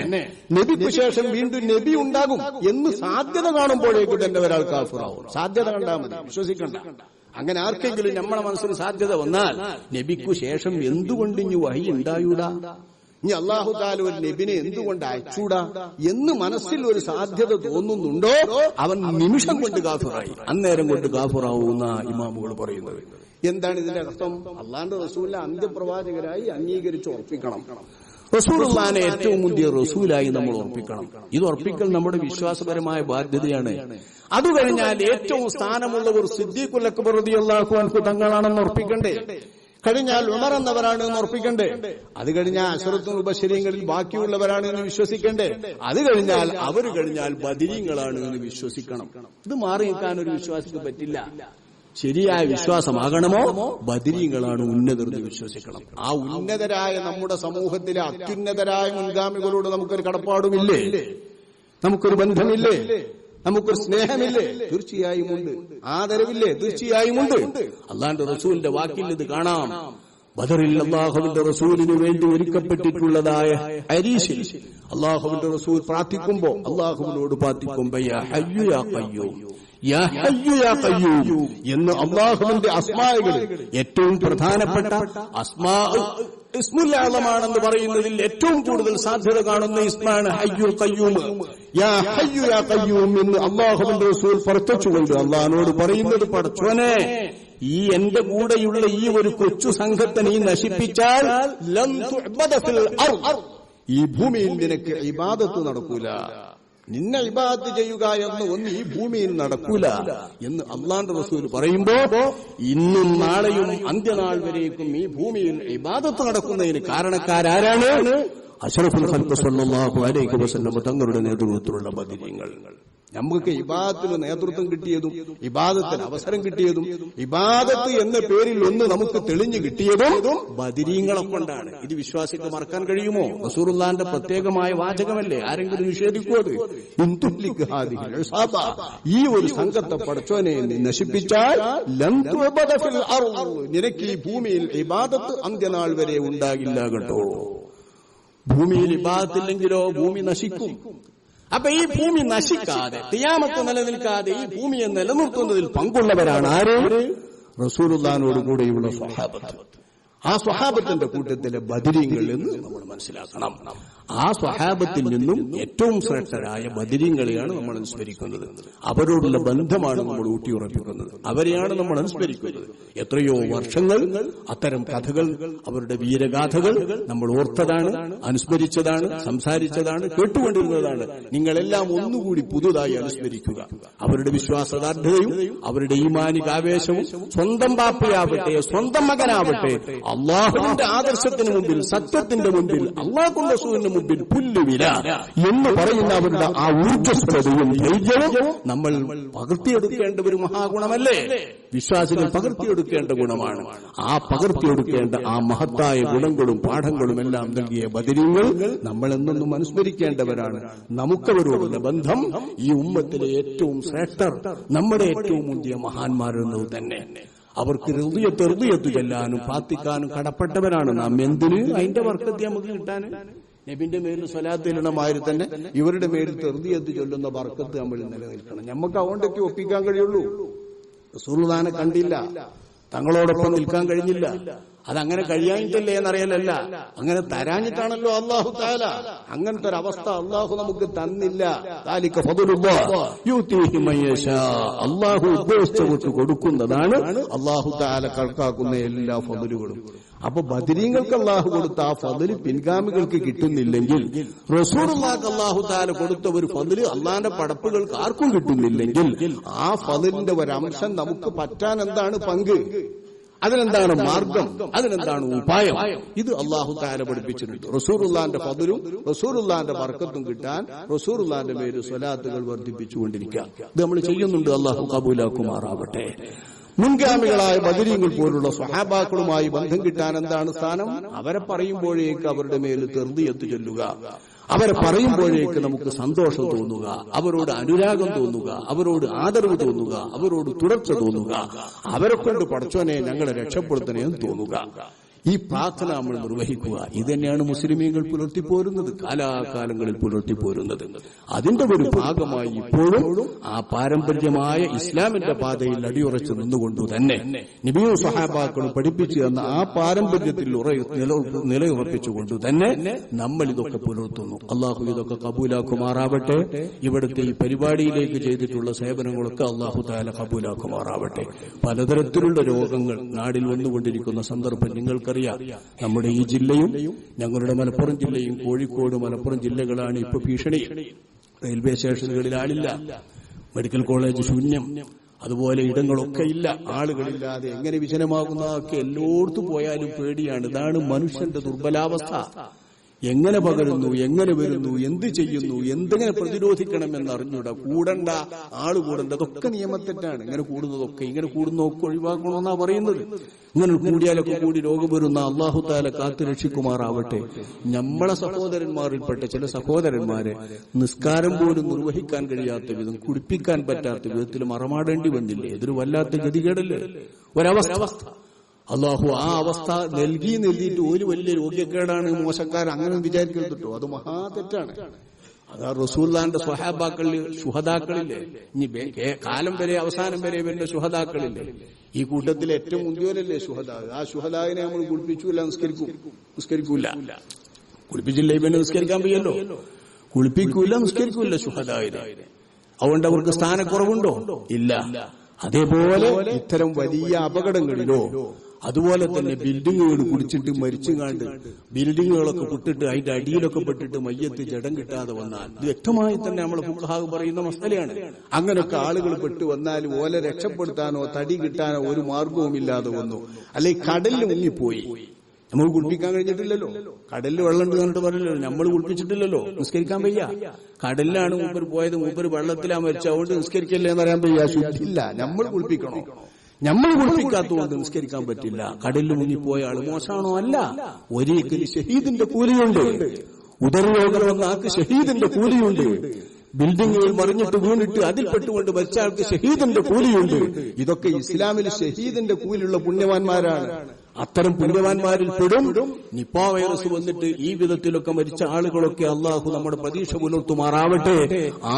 നബിക്ക് ശേഷം വീണ്ടും നബി ഉണ്ടാകും എന്ന് സാധ്യത കാണുമ്പോഴേക്കും തന്നെ ഒരാൾ കാഫിറാവും. സാധ്യത കണ്ടാൽ മതി, വിശ്വസിക്കണ്ട. അങ്ങനെ ആർക്കെങ്കിലും നമ്മളെ മനസ്സിന് സാധ്യത വന്നാൽ നബിക്കു ശേഷം എന്തുകൊണ്ട് ഇനി വഹി ഉണ്ടായൂടാ, ഇനി അല്ലാഹു തആല ഒരു നബിനെ എന്തുകൊണ്ട് അയച്ചൂടാ എന്ന് മനസ്സിൽ ഒരു സാധ്യത തോന്നുന്നുണ്ടോ അവൻ നിമിഷം കൊണ്ട് കാഫിറായി, അന്നേരം കൊണ്ട് കാഫിറാവുന്ന ഇമാമുകൾ പറയുന്നത്. എന്താണ് ഇതിന്റെ അർത്ഥം? അള്ളാന്റെ റസൂലിനെ അന്ത്യപ്രവാചകരായി അംഗീകരിച്ച് ഉറപ്പിക്കണം. റസൂലുള്ളാഹിനെ ഏറ്റവും മുന്തിയ റസൂലായി നമ്മൾ ഉറപ്പിക്കണം. ഇത് ഉറപ്പിക്കൽ നമ്മുടെ വിശ്വാസപരമായ ബാധ്യതയാണ്. അത് കഴിഞ്ഞാൽ ഏറ്റവും സ്ഥാനമുള്ളവർ സിദ്ദീഖുൽ അക്ബർ റളിയല്ലാഹു അൻഹു തങ്ങളാണെന്ന് ഉറപ്പിക്കണ്ടേ? കഴിഞ്ഞാൽ ഉമർ എന്നവരാണ് എന്ന് ഉറപ്പിക്കണ്ടേ? അത് കഴിഞ്ഞാൽ അശറത്തുൽ മുബശ്ശിരീങ്ങളിൽ ബാക്കിയുള്ളവരാണ് എന്ന് വിശ്വസിക്കണ്ടേ? അത് കഴിഞ്ഞാൽ അവർ കഴിഞ്ഞാൽ ബദരീങ്ങളാണ് എന്ന് വിശ്വസിക്കണം. ഇത് മാറി നിൽക്കാൻ ഒരു വിശ്വാസിക്ക് പറ്റില്ല. ശരിയായ വിശ്വാസമാകണമോ ബദരീങ്ങളാണ് ഉന്നതർ എന്ന് വിശ്വസിക്കണം. ആ ഉന്നതരായ നമ്മുടെ സമൂഹത്തിലെ അത്യുന്നതരായ മുൻഗാമികളോട് നമുക്കൊരു കടപ്പാടുമില്ലേ? നമുക്കൊരു ബന്ധമില്ലേ? നമുക്കൊരു സ്നേഹമില്ലേ? തീർച്ചയായും ഉണ്ട്. ആദരവില്ലേ? തീർച്ചയായും ഉണ്ട്. അല്ലാഹുവിന്റെ റസൂലിന്റെ വാക്കിൽ ഇത് കാണാം. ബദറിൽ അല്ലാഹുവിന്റെ റസൂലിന് വേണ്ടി ഒരുക്കപ്പെട്ടിട്ടുള്ളതായ അരീശിൽ അല്ലാഹുവിന്റെ റസൂൽ പ്രാർത്ഥിക്കുമ്പോ അല്ലാഹുവിനോട് പ്രാർത്ഥിക്കുമ്പോ യാ ഹയ്യു യാ ഖയ്യൂം, യാ ഹയ്യു യാ ഖയ്യൂം എന്ന് അല്ലാഹുവിന്റെ അസ്മാഉകളിൽ ഏറ്റവും പ്രധാനപ്പെട്ട അസ്മാ ഇസ്മുൽ അഅ്ലമാണെന്ന് പറയുന്നതിൽ ഏറ്റവും കൂടുതൽ സാധ്യത കാണുന്ന ഇസ്മാണ് ഹയ്യുൽ ഖയ്യൂം. യാ ഹയ്യു യാ ഖയ്യൂം എന്ന് അല്ലാഹുവിന്റെ റസൂൽ പ്രാർത്ഥിച്ചുകൊണ്ട് അല്ലാഹുവോട് പറയുന്നത്, പടച്ചോനെ ഈ എന്റെ കൂടെയുള്ള ഈ ഒരു കൊച്ചു സംഘത്തെ നീ നശിപ്പിച്ചാൽ ലം തുഅബദ ഫിൽ അർദ്, ഈ ഭൂമിയിൽ നിനക്ക് ഇബാദത്ത് നടക്കൂല, നിന്നെ ഇബാദത്ത് ചെയ്യുക എന്ന് ഒന്ന് ഈ ഭൂമിയിൽ നടക്കൂല എന്ന് അല്ലാഹുവിന്റെ റസൂൽ പറയുമ്പോ ഇന്നും നാളെയും അന്ത്യനാൾ വരേക്കും ഈ ഭൂമിയിൽ ഇബാദത്ത് നടക്കുന്നതിന് കാരണക്കാരാരാണ്? അഷ്റഫുൽ ഖൽഖ് സ്വല്ലല്ലാഹു അലൈഹി വസല്ലം തങ്ങളുടെ നേതൃത്വത്തിലുള്ള ബദരീങ്ങൾ. നമുക്ക് ഇബാദത്തിന് നേതൃത്വം കിട്ടിയതും ഇബാദത്തിന് അവസരം കിട്ടിയതും ഇബാദത്ത് എന്ന പേരിൽ ഒന്ന് നമുക്ക് തെളിഞ്ഞു കിട്ടിയതും ബദരീങ്ങളെ കൊണ്ടാണ്. ഇത് വിശ്വാസിക്ക് മറക്കാൻ കഴിയുമോ? റസൂലുള്ളാഹിന്റെ പ്രത്യേകമായ വാചകമല്ലേ? ആരെങ്കിലും നിഷേധിക്കുമോ? ഈ ഒരു സംഘത്തെ പടച്ചോനെ നശിപ്പിച്ചാൽ ലം തുഅബദ ഫിൽ അർദ്, നിനക്ക് ഈ ഭൂമിയിൽ ഇബാദത്ത് അന്ത്യനാൾ വരെ ഉണ്ടാകില്ല കേട്ടോ. ഭൂമിയിൽ ഇബാദത്തില്ലെങ്കിലോ ഭൂമി നശിക്കും. അപ്പൊ ഈ ഭൂമി നശിക്കാതെ ഖിയാമത്ത് നിലനിൽക്കാതെ ഈ ഭൂമിയെ നിലനിർത്തുന്നതിൽ പങ്കുള്ളവരാണ് ആര്? റസൂലുള്ളാഹിനോട് കൂടെയുള്ള സ്വഹാബത്ത്. ആ സ്വഹാബത്തിന്റെ കൂട്ടത്തിലെ ബദരീങ്ങൾ എന്ന് നമ്മൾ മനസ്സിലാക്കണം. ആ സ്വഹാബത്തിൽ നിന്നും ഏറ്റവും ശ്രേഷ്ഠരായ ബദരീങ്ങളെയാണ് നമ്മൾ അനുസ്മരിക്കുന്നത്. അവരോടുള്ള ബന്ധമാണ് നമ്മൾ ഊട്ടിയുറപ്പിക്കുന്നത്. അവരെയാണ് നമ്മൾ അനുസ്മരിക്കുന്നത്. എത്രയോ വർഷങ്ങൾ അത്തരം കഥകൾ, അവരുടെ വീരഗാഥകൾ നമ്മൾ ഓർത്തതാണ്, അനുസ്മരിച്ചതാണ്, സംസാരിച്ചതാണ്, കേട്ടുകൊണ്ടിരുന്നതാണ്. നിങ്ങളെല്ലാം ഒന്നുകൂടി പുതുതായി അനുസ്മരിക്കുക. അവരുടെ വിശ്വാസദാർഢ്യതയും അവരുടെ ഈമാനിക ആവേശവും സ്വന്തം ബാപ്പയാവട്ടെ സ്വന്തം മകനാവട്ടെ അള്ളാഹുവിന്റെ ആദർശത്തിന് മുമ്പിൽ, സത്യത്തിന്റെ മുമ്പിൽ, അള്ളാഹുവിന്റെ റസൂലിന് മുമ്പിൽ ബിൽ പുല്ലുവില എന്ന് പറയുന്ന അവരുടെ ആ ഊർജ്ജസ്വലതയും ധൈര്യവും നമ്മൾ പകർത്തിയെടുക്കേണ്ട ഒരു മഹാഗുണമല്ലേ? വിശ്വാസികൾ പകർത്തിയെടുക്കേണ്ട ഗുണമാണ്. ആ പകർത്തിയെടുക്കേണ്ട ആ മഹത്തായ ഗുണങ്ങളും പാഠങ്ങളും എല്ലാം നൽകിയ ബദരീങ്ങൾ നമ്മൾ എന്നെന്നും അനുസ്മരിക്കേണ്ടവരാണ്. നമുക്കവരോടുള്ള ബന്ധം ഈ ഉമ്മത്തിലെ ഏറ്റവും ശ്രേഷ്ഠർ, നമ്മുടെ ഏറ്റവും മുന്തിയ മഹാന്മാരെന്നത് തന്നെ. അവർക്ക് ഹൃദയത്ത് ചെല്ലാനും പ്രാർത്ഥിക്കാനും കടപ്പെട്ടവരാണ് നാം. എന്തിന്? അതിന്റെ വർക്കത്തെ നമുക്ക് കിട്ടാൻ. നബിന്റെ മേലിൽ സ്വലാത്തിലിടമാതിരി തന്നെ ഇവരുടെ മേലിൽ ഹൃദയത്ത് ചൊല്ലുന്ന വർക്കത്ത് നമ്മൾ നിലനിൽക്കണം. നമുക്ക് അതുകൊണ്ടൊക്കെ ഒപ്പിക്കാൻ കഴിയുള്ളൂ. റസൂലുള്ളാഹിനെ കണ്ടില്ല, തങ്ങളോടൊപ്പം നിൽക്കാൻ കഴിഞ്ഞില്ല. അതങ്ങനെ കഴിയാനിട്ടല്ലേ എന്നറിയലല്ല, അങ്ങനെ തരാഞ്ഞിട്ടാണല്ലോ അല്ലാഹു തആല. അങ്ങനത്തെ ഒരു അവസ്ഥ അല്ലാഹു നമുക്ക് തന്നില്ല. ദാലിക ഫദ്ലുല്ലാഹ് യുതീഹി മൻ യശാ. അല്ലാഹു ഉദ്ദേശിച്ചവർക്ക് കൊടുക്കുന്നതാണ് അല്ലാഹു തആല കണക്കാക്കുന്ന എല്ലാ ഫദ്ലുകളും. അപ്പൊ ബദരീങ്ങൾക്ക് അല്ലാഹു കൊടുത്ത ആ ഫദ്ല് പിൻഗാമികൾക്ക് കിട്ടുന്നില്ലെങ്കിൽ, റസൂലുള്ളാഹിക്ക് അല്ലാഹു തആല കൊടുത്ത ഒരു ഫദ്ല് അല്ലാഹുവിന്റെ പടപ്പുകൾക്ക് ആർക്കും കിട്ടുന്നില്ലെങ്കിൽ, ആ ഫദ്ലിന്റെ ഒരംശം നമുക്ക് പറ്റാൻ എന്താണ് പങ്ക്? അതിനെന്താണ് മാർഗം? അതിനെന്താണ് ഉപായം? ഇത് അല്ലാഹു തആല പഠിപ്പിച്ചിട്ടുണ്ട്. റസൂലുള്ളാഹിന്റെ ഫദ്ലും റസൂലുള്ളാഹിന്റെ ബർക്കത്തും കിട്ടാൻ റസൂലുള്ളാഹിന്റെ പേരിൽ സ്വലാത്തുകൾ വർദ്ധിപ്പിച്ചുകൊണ്ടിരിക്കുക. ഇത് നമ്മൾ ചെയ്യുന്നുണ്ട്. അല്ലാഹു കബൂലാക്കുമാറാവട്ടെ. മുൻഗാമികളായ ബദരീങ്ങൾ പോലുള്ള സ്വഹാബാക്കളുമായി ബന്ധം കിട്ടാൻ എന്താണ് സ്ഥാനം? അവരെ പറയുമ്പോഴേക്ക് അവരുടെ മേൽ തെർദിയത്ത് ചൊല്ലുക, അവരെ പറയുമ്പോഴേക്ക് നമുക്ക് സന്തോഷം തോന്നുക, അവരോട് അനുരാഗം തോന്നുക, അവരോട് ആദരവ് തോന്നുക, അവരോട് തുടർച്ച തോന്നുക, അവരെ കൊണ്ട് പടച്ചോനെ ഞങ്ങളെ രക്ഷപ്പെടുത്തണേ എന്ന് തോന്നുക. ഈ പ്രാർത്ഥന നമ്മൾ നിർവഹിക്കുക. ഇത് തന്നെയാണ് മുസ്ലിമീങ്ങൾ പുലർത്തിപ്പോരുന്നത്, കാലാകാലങ്ങളിൽ പുലർത്തിപ്പോരുന്നത്. അതിന്റെ ഒരു ഭാഗമായി ഇപ്പോഴും ആ പാരമ്പര്യമായ ഇസ്ലാമിന്റെ പാതയിൽ അടിയുറച്ചു നിന്നുകൊണ്ടു തന്നെ നബിയും സ്വഹാബാക്കളും പഠിപ്പിച്ചു തന്ന ആ പാരമ്പര്യത്തിൽ നിലയുറപ്പിച്ചുകൊണ്ടു തന്നെ നമ്മൾ ഇതൊക്കെ പുലർത്തുന്നു. അള്ളാഹു ഇതൊക്കെ കബൂലാക്കുമാറാവട്ടെ. ഇവിടുത്തെ ഈ പരിപാടിയിലേക്ക് ചെയ്തിട്ടുള്ള സേവനങ്ങളൊക്കെ അള്ളാഹു തആല കബൂലാക്കുമാറാവട്ടെ. പലതരത്തിലുള്ള രോഗങ്ങൾ നാടിൽ വന്നുകൊണ്ടിരിക്കുന്ന സന്ദർഭം നിങ്ങൾക്ക് നമ്മുടെ ഈ ജില്ലയും ഞങ്ങളുടെ മലപ്പുറം ജില്ലയും കോഴിക്കോട് മലപ്പുറം ജില്ലകളാണ് ഇപ്പൊ ഭീഷണി. റെയിൽവേ സ്റ്റേഷനുകളിൽ ആളില്ല, മെഡിക്കൽ കോളേജ് ശൂന്യം, അതുപോലെ ഇടങ്ങളൊക്കെ ഇല്ല, ആളുകളില്ലാതെ എങ്ങനെ വിജനമാകുന്നതൊക്കെ എല്ലായിടത്തും പോയാലും പേടിയാണ്. ഇതാണ് മനുഷ്യന്റെ ദുർബലാവസ്ഥ. എങ്ങനെ പകരുന്നു, എങ്ങനെ വരുന്നു, എന്ത് ചെയ്യുന്നു, എന്തെങ്ങനെ പ്രതിരോധിക്കണമെന്ന് അറിഞ്ഞൂടാ. കൂടണ്ട, ആള് കൂടണ്ട, അതൊക്കെ നിയമത്തെറ്റാണ്. ഇങ്ങനെ കൂടുന്നതൊക്കെ, ഇങ്ങനെ കൂടുന്നതൊക്കെ ഒഴിവാക്കണമെന്നാ പറയുന്നത്. ഇങ്ങനെ കൂടിയാലൊക്കെ കൂടി രോഗം വരുന്ന അല്ലാഹു തആല കാത്തു രക്ഷിക്കുമാറാവട്ടെ. നമ്മളെ സഹോദരന്മാരിൽപ്പെട്ട ചില സഹോദരന്മാരെ നിസ്കാരം പോലും നിർവഹിക്കാൻ കഴിയാത്ത വിധം, കുടിപ്പിക്കാൻ പറ്റാത്ത വിധത്തിൽ മറമാടേണ്ടി വന്നില്ലേ? ഇതൊരു വല്ലാത്ത ഗതികേടല്ലേ, ഒരവസ്ഥ. അള്ളാഹു ആ അവസ്ഥ നൽകിയിട്ട് ഒരു വലിയ രോഗ്യക്കേടാണ്, മോശക്കാരൻ അങ്ങനെ വിചാരിക്കരുതട്ടോ. അത് മഹാതെറ്റാണ്. അതാ റസൂലുള്ളാഹിന്റെ സ്വഹാബാക്കളിൽ ശുഹദാക്കളില്ലേ, ഇനി കാലം വരെ അവസാനം വരെ വരുന്ന ശുഹദാക്കളില്ലേ, ഈ കൂട്ടത്തിൽ ഏറ്റവും മുന്തിയോരല്ലേ ശുഹദാ. ആ ശുഹദാവിനെ നമ്മൾ കുളിപ്പിക്കൂല, നിസ്കരിക്കൂല. കുളിപ്പിച്ചില്ല ഇവനെ നിസ്കരിക്കാൻ വയ്യല്ലോ. കുളിപ്പിക്കൂല, നിസ്കരിക്കൂല ശുഹദാവിനെ. അതുകൊണ്ട് അവർക്ക് സ്ഥാനക്കുറവുണ്ടോ? ഇല്ല. അതേപോലെ ഇത്തരം വലിയ അപകടങ്ങളിലോ അതുപോലെ തന്നെ ബിൽഡിങ്ങുകൾ കുടിച്ചിട്ട് മരിച്ചുകാണ്ട് ബിൽഡിങ്ങുകളൊക്കെ പൊട്ടിട്ട് അതിന്റെ അടിയിലൊക്കെ പെട്ടിട്ട് മയ്യത്ത് ജഡം കിട്ടാതെ വന്നാൽ, ഇത് വ്യക്തമായി തന്നെ നമ്മളെ ഫുഖഹാവ് പറയുന്ന മസലയാണ്. അങ്ങനെയൊക്കെ ആളുകൾ പെട്ടു വന്നാൽ ഓലെ രക്ഷപ്പെടുത്താനോ തടി കിട്ടാനോ ഒരു മാർഗവും ഇല്ലാതെ വന്നു, അല്ലെങ്കിൽ കടലിൽ മുങ്ങിപ്പോയി. നമുക്ക് കുളിപ്പിക്കാൻ കഴിഞ്ഞിട്ടില്ലല്ലോ. കടലിൽ വെള്ളം ഉണ്ട് എന്നിട്ട് പറഞ്ഞല്ലോ, നമ്മൾ കുളിപ്പിച്ചിട്ടില്ലല്ലോ, നിസ്കരിക്കാൻ വയ്യ. കടലിലാണ് മൂപ്പർ പോയത്, മൂപ്പർ വെള്ളത്തിലാ മരിച്ച, അതുകൊണ്ട് നിസ്കരിക്കല്ലേ എന്ന് പറയാൻ വയ്യ. ശുദ്ധില്ല, നമ്മൾ കുളിപ്പിക്കണോ? നമ്മൾ കുളിപ്പിക്കാത്തതുകൊണ്ട് നിസ്കരിക്കാൻ പറ്റില്ല. കടലിൽ മുങ്ങിപ്പോയ ആള് മോശമാണോ? അല്ല. ഒരിക്കലും ഷഹീദിന്റെ കൂലിയുണ്ട്. ഉദരരോഗം വന്ന ആൾക്ക് ഷഹീദിന്റെ കൂലിയുണ്ട്. ബിൽഡിങ്ങുകൾ മറിഞ്ഞിട്ട് വീണിട്ട് അതിൽ പെട്ടുകൊണ്ട് മരിച്ച ആൾക്ക് ഷഹീദിന്റെ കൂലിയുണ്ട്. ഇതൊക്കെ ഇസ്ലാമിൽ ഷഹീദിന്റെ കൂലിയുള്ള പുണ്യവാന്മാരാണ്. അത്തരം പുണ്യവാന്മാരിൽ പെടും നിപ്പാ വൈറസ് വന്നിട്ട് ഈ വിധത്തിലൊക്കെ മരിച്ച ആളുകളൊക്കെ അള്ളാഹു നമ്മുടെ പ്രതീക്ഷ പുലർത്തുമാറാവട്ടെ.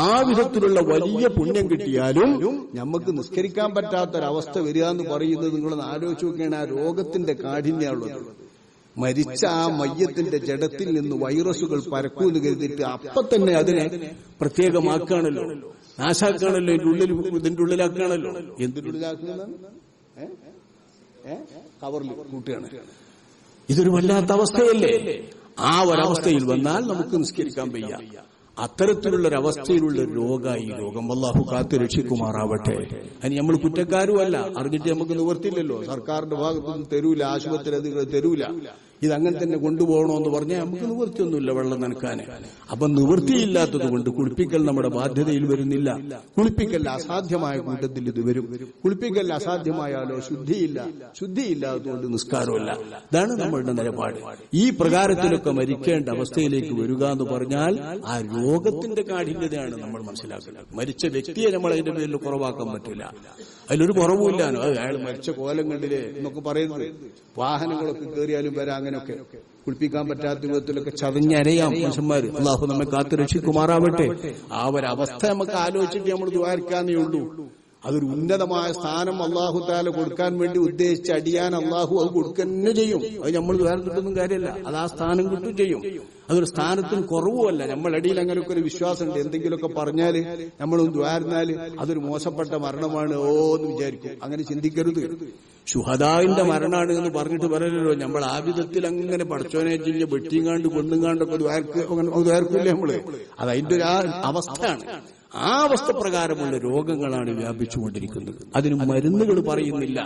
ആ വിധത്തിലുള്ള വലിയ പുണ്യം കിട്ടിയാലും നമുക്ക് നിസ്കരിക്കാൻ പറ്റാത്തൊരവസ്ഥ വരിക എന്ന് പറയുന്നത് നിങ്ങളൊന്ന് ആലോചിച്ച് നോക്കുകയാണ്. ആ രോഗത്തിന്റെ കാഠിന്യമുള്ളത്. മരിച്ച ആ മയ്യത്തിന്റെ ജഡത്തിൽ നിന്ന് വൈറസുകൾ പരക്കൂന്ന് കരുതിയിട്ട് അപ്പൊ തന്നെ അതിനെ പ്രത്യേകമാക്കുകയാണല്ലോ, നാശാക്കുകയാണല്ലോ, ഇതിന്റെ ഉള്ളിലാക്കുകയാണല്ലോ. എന്തിന്റെ ഉള്ളിലാക്കുന്നതാണ്? കവറിൽ കൂട്ടുകയാണ്. ഇതൊരു വല്ലാത്ത അവസ്ഥയല്ലേ? ആ ഒരവസ്ഥയിൽ വന്നാൽ നമുക്ക് നിസ്കരിക്കാൻ വയ്യ. അത്തരത്തിലുള്ളൊരവസ്ഥയിലുള്ള രോഗമായി രോഗം. അല്ലാഹു കാത്തു രക്ഷിക്കുമാറാവട്ടെ. അതിന് നമ്മൾ കുറ്റക്കാരുമല്ല, അറിഞ്ഞിട്ട് നമുക്ക് നിവർത്തില്ലല്ലോ. സർക്കാരിന്റെ ഭാഗത്തുനിന്ന് തരൂല, ആശുപത്രി അധികൃതർ തരൂല. ഇതങ്ങനെ തന്നെ കൊണ്ടുപോകണമെന്ന് പറഞ്ഞാൽ നമുക്ക് നിവൃത്തിയൊന്നുമില്ല വെള്ളം നനക്കാന്. അപ്പൊ നിവൃത്തിയില്ലാത്തത് കൊണ്ട് കുളിപ്പിക്കൽ നമ്മുടെ ബാധ്യതയിൽ വരുന്നില്ല. കുളിപ്പിക്കൽ അസാധ്യമായ കൂട്ടത്തിൽ ഇത് വരും. കുളിപ്പിക്കൽ അസാധ്യമായാലോ ശുദ്ധിയില്ലാത്തതുകൊണ്ട് നിസ്കാരമില്ല. ഇതാണ് നമ്മളുടെ നിലപാട്. ഈ പ്രകാരത്തിലൊക്കെ മരിക്കേണ്ട അവസ്ഥയിലേക്ക് വരിക എന്ന് പറഞ്ഞാൽ ആ രോഗത്തിന്റെ കാഠിന്യതയാണ് നമ്മൾ മനസ്സിലാക്കുന്നത്. മരിച്ച വ്യക്തിയെ നമ്മൾ അതിന്റെ പേരിൽ കുറവാക്കാൻ പറ്റില്ല. അതിലൊരു കുറവുമില്ലാനോ അയാൾ മരിച്ച കോലം കണ്ടില്ലേ എന്നൊക്കെ പറയുന്നത്. വാഹനങ്ങളൊക്കെ കയറിയാലും വരാം. അങ്ങനെയൊക്കെ കുളിപ്പിക്കാൻ പറ്റാത്ത വിധത്തിലൊക്കെ ചതഞ്ഞരയാം മനുഷ്യന്മാർ. അള്ളാഹു നമ്മെ കാത്തു രക്ഷിക്കുമാറാവട്ടെ. ആ ഒരവസ്ഥ നമുക്ക് ആലോചിച്ചിട്ട് നമ്മൾ ദ്വാരക്കാന്നേ ഉള്ളൂ. അതൊരു ഉന്നതമായ സ്ഥാനം അള്ളാഹു താല കൊടുക്കാൻ വേണ്ടി ഉദ്ദേശിച്ച് അടിയാൻ അള്ളാഹു അത് കൊടുക്കന്നെ ചെയ്യും. അത് നമ്മൾ ദ്വാരത്തിട്ടൊന്നും കാര്യമല്ല. അത് ആ സ്ഥാനം കിട്ടും ചെയ്യും. അതൊരു സ്ഥാനത്തിന് കുറവുമല്ല. നമ്മളടിയിൽ അങ്ങനെയൊക്കെ ഒരു വിശ്വാസമുണ്ട്. എന്തെങ്കിലുമൊക്കെ പറഞ്ഞാല് നമ്മളൊന്ന് ദ്വാരുന്നാല് അതൊരു മോശപ്പെട്ട മരണമാണ് എന്ന് വിചാരിക്കും. അങ്ങനെ ചിന്തിക്കരുത്. ശുഹദാവിന്റെ മരണമാണ് എന്ന് പറഞ്ഞിട്ട് പറയലല്ലോ. നമ്മൾ ആ വിധത്തിൽ അങ്ങനെ പടച്ചോനെ ജില്ല വെട്ടിങ്ങാണ്ട് കൊന്നുങ്ങാണ്ടൊക്കെ ദ്വാരക്കൂല്ലേ നമ്മള്. അത് അതിന്റെ ഒരു അവസ്ഥയാണ്. ആ അവസ്ഥ പ്രകാരമുള്ള രോഗങ്ങളാണ് വ്യാപിച്ചുകൊണ്ടിരിക്കുന്നത്. അതിന് മരുന്നുകൾ പറയുന്നില്ല.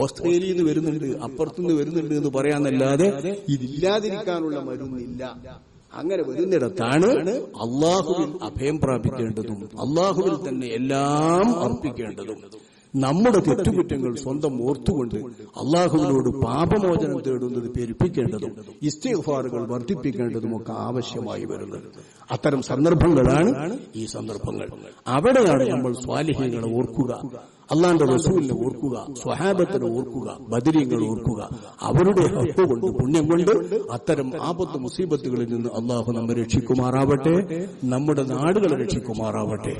ഓസ്ട്രേലിയയിൽ നിന്ന് വരുന്നുണ്ട്, അപ്പുറത്തുനിന്ന് വരുന്നുണ്ട് എന്ന് പറയാന്നല്ലാതെ ഇതില്ലാതിരിക്കാനുള്ള മരുന്നില്ല. അങ്ങനെ വരുന്നിടത്താണ് അള്ളാഹുവിൽ അഭയം പ്രാപിക്കേണ്ടതും അള്ളാഹുവിൽ തന്നെ എല്ലാം അർപ്പിക്കേണ്ടതും. നമ്മുടെ തെറ്റുകുറ്റങ്ങൾ സ്വന്തം ഓർത്തുകൊണ്ട് അള്ളാഹുവിനോട് പാപമോചനം തേടുന്നത് പെരുപ്പിക്കേണ്ടതും ഇസ്തിഗ്ഫാറുകൾ വർദ്ധിപ്പിക്കേണ്ടതുമൊക്കെ ആവശ്യമായി വരുന്നത്. അത്തരം സന്ദർഭങ്ങളാണ് ഈ സന്ദർഭങ്ങൾ. അവിടെയാണ് നമ്മൾ സ്വാലിഹീങ്ങളെ ഓർക്കുക, അള്ളാന്റെ റസൂലിനെ ഓർക്കുക, സ്വഹാബത്തിനെ ഓർക്കുക, ബദരീങ്ങളെ ഓർക്കുക. അവരുടെ ഹഖ് കൊണ്ട് പുണ്യം കൊണ്ട് അത്തരം ആപത്ത് മുസീബത്തുകളിൽ നിന്ന് അള്ളാഹു നമ്മെ രക്ഷിക്കുമാറാവട്ടെ. നമ്മുടെ നാടുകളെ രക്ഷിക്കുമാറാവട്ടെ.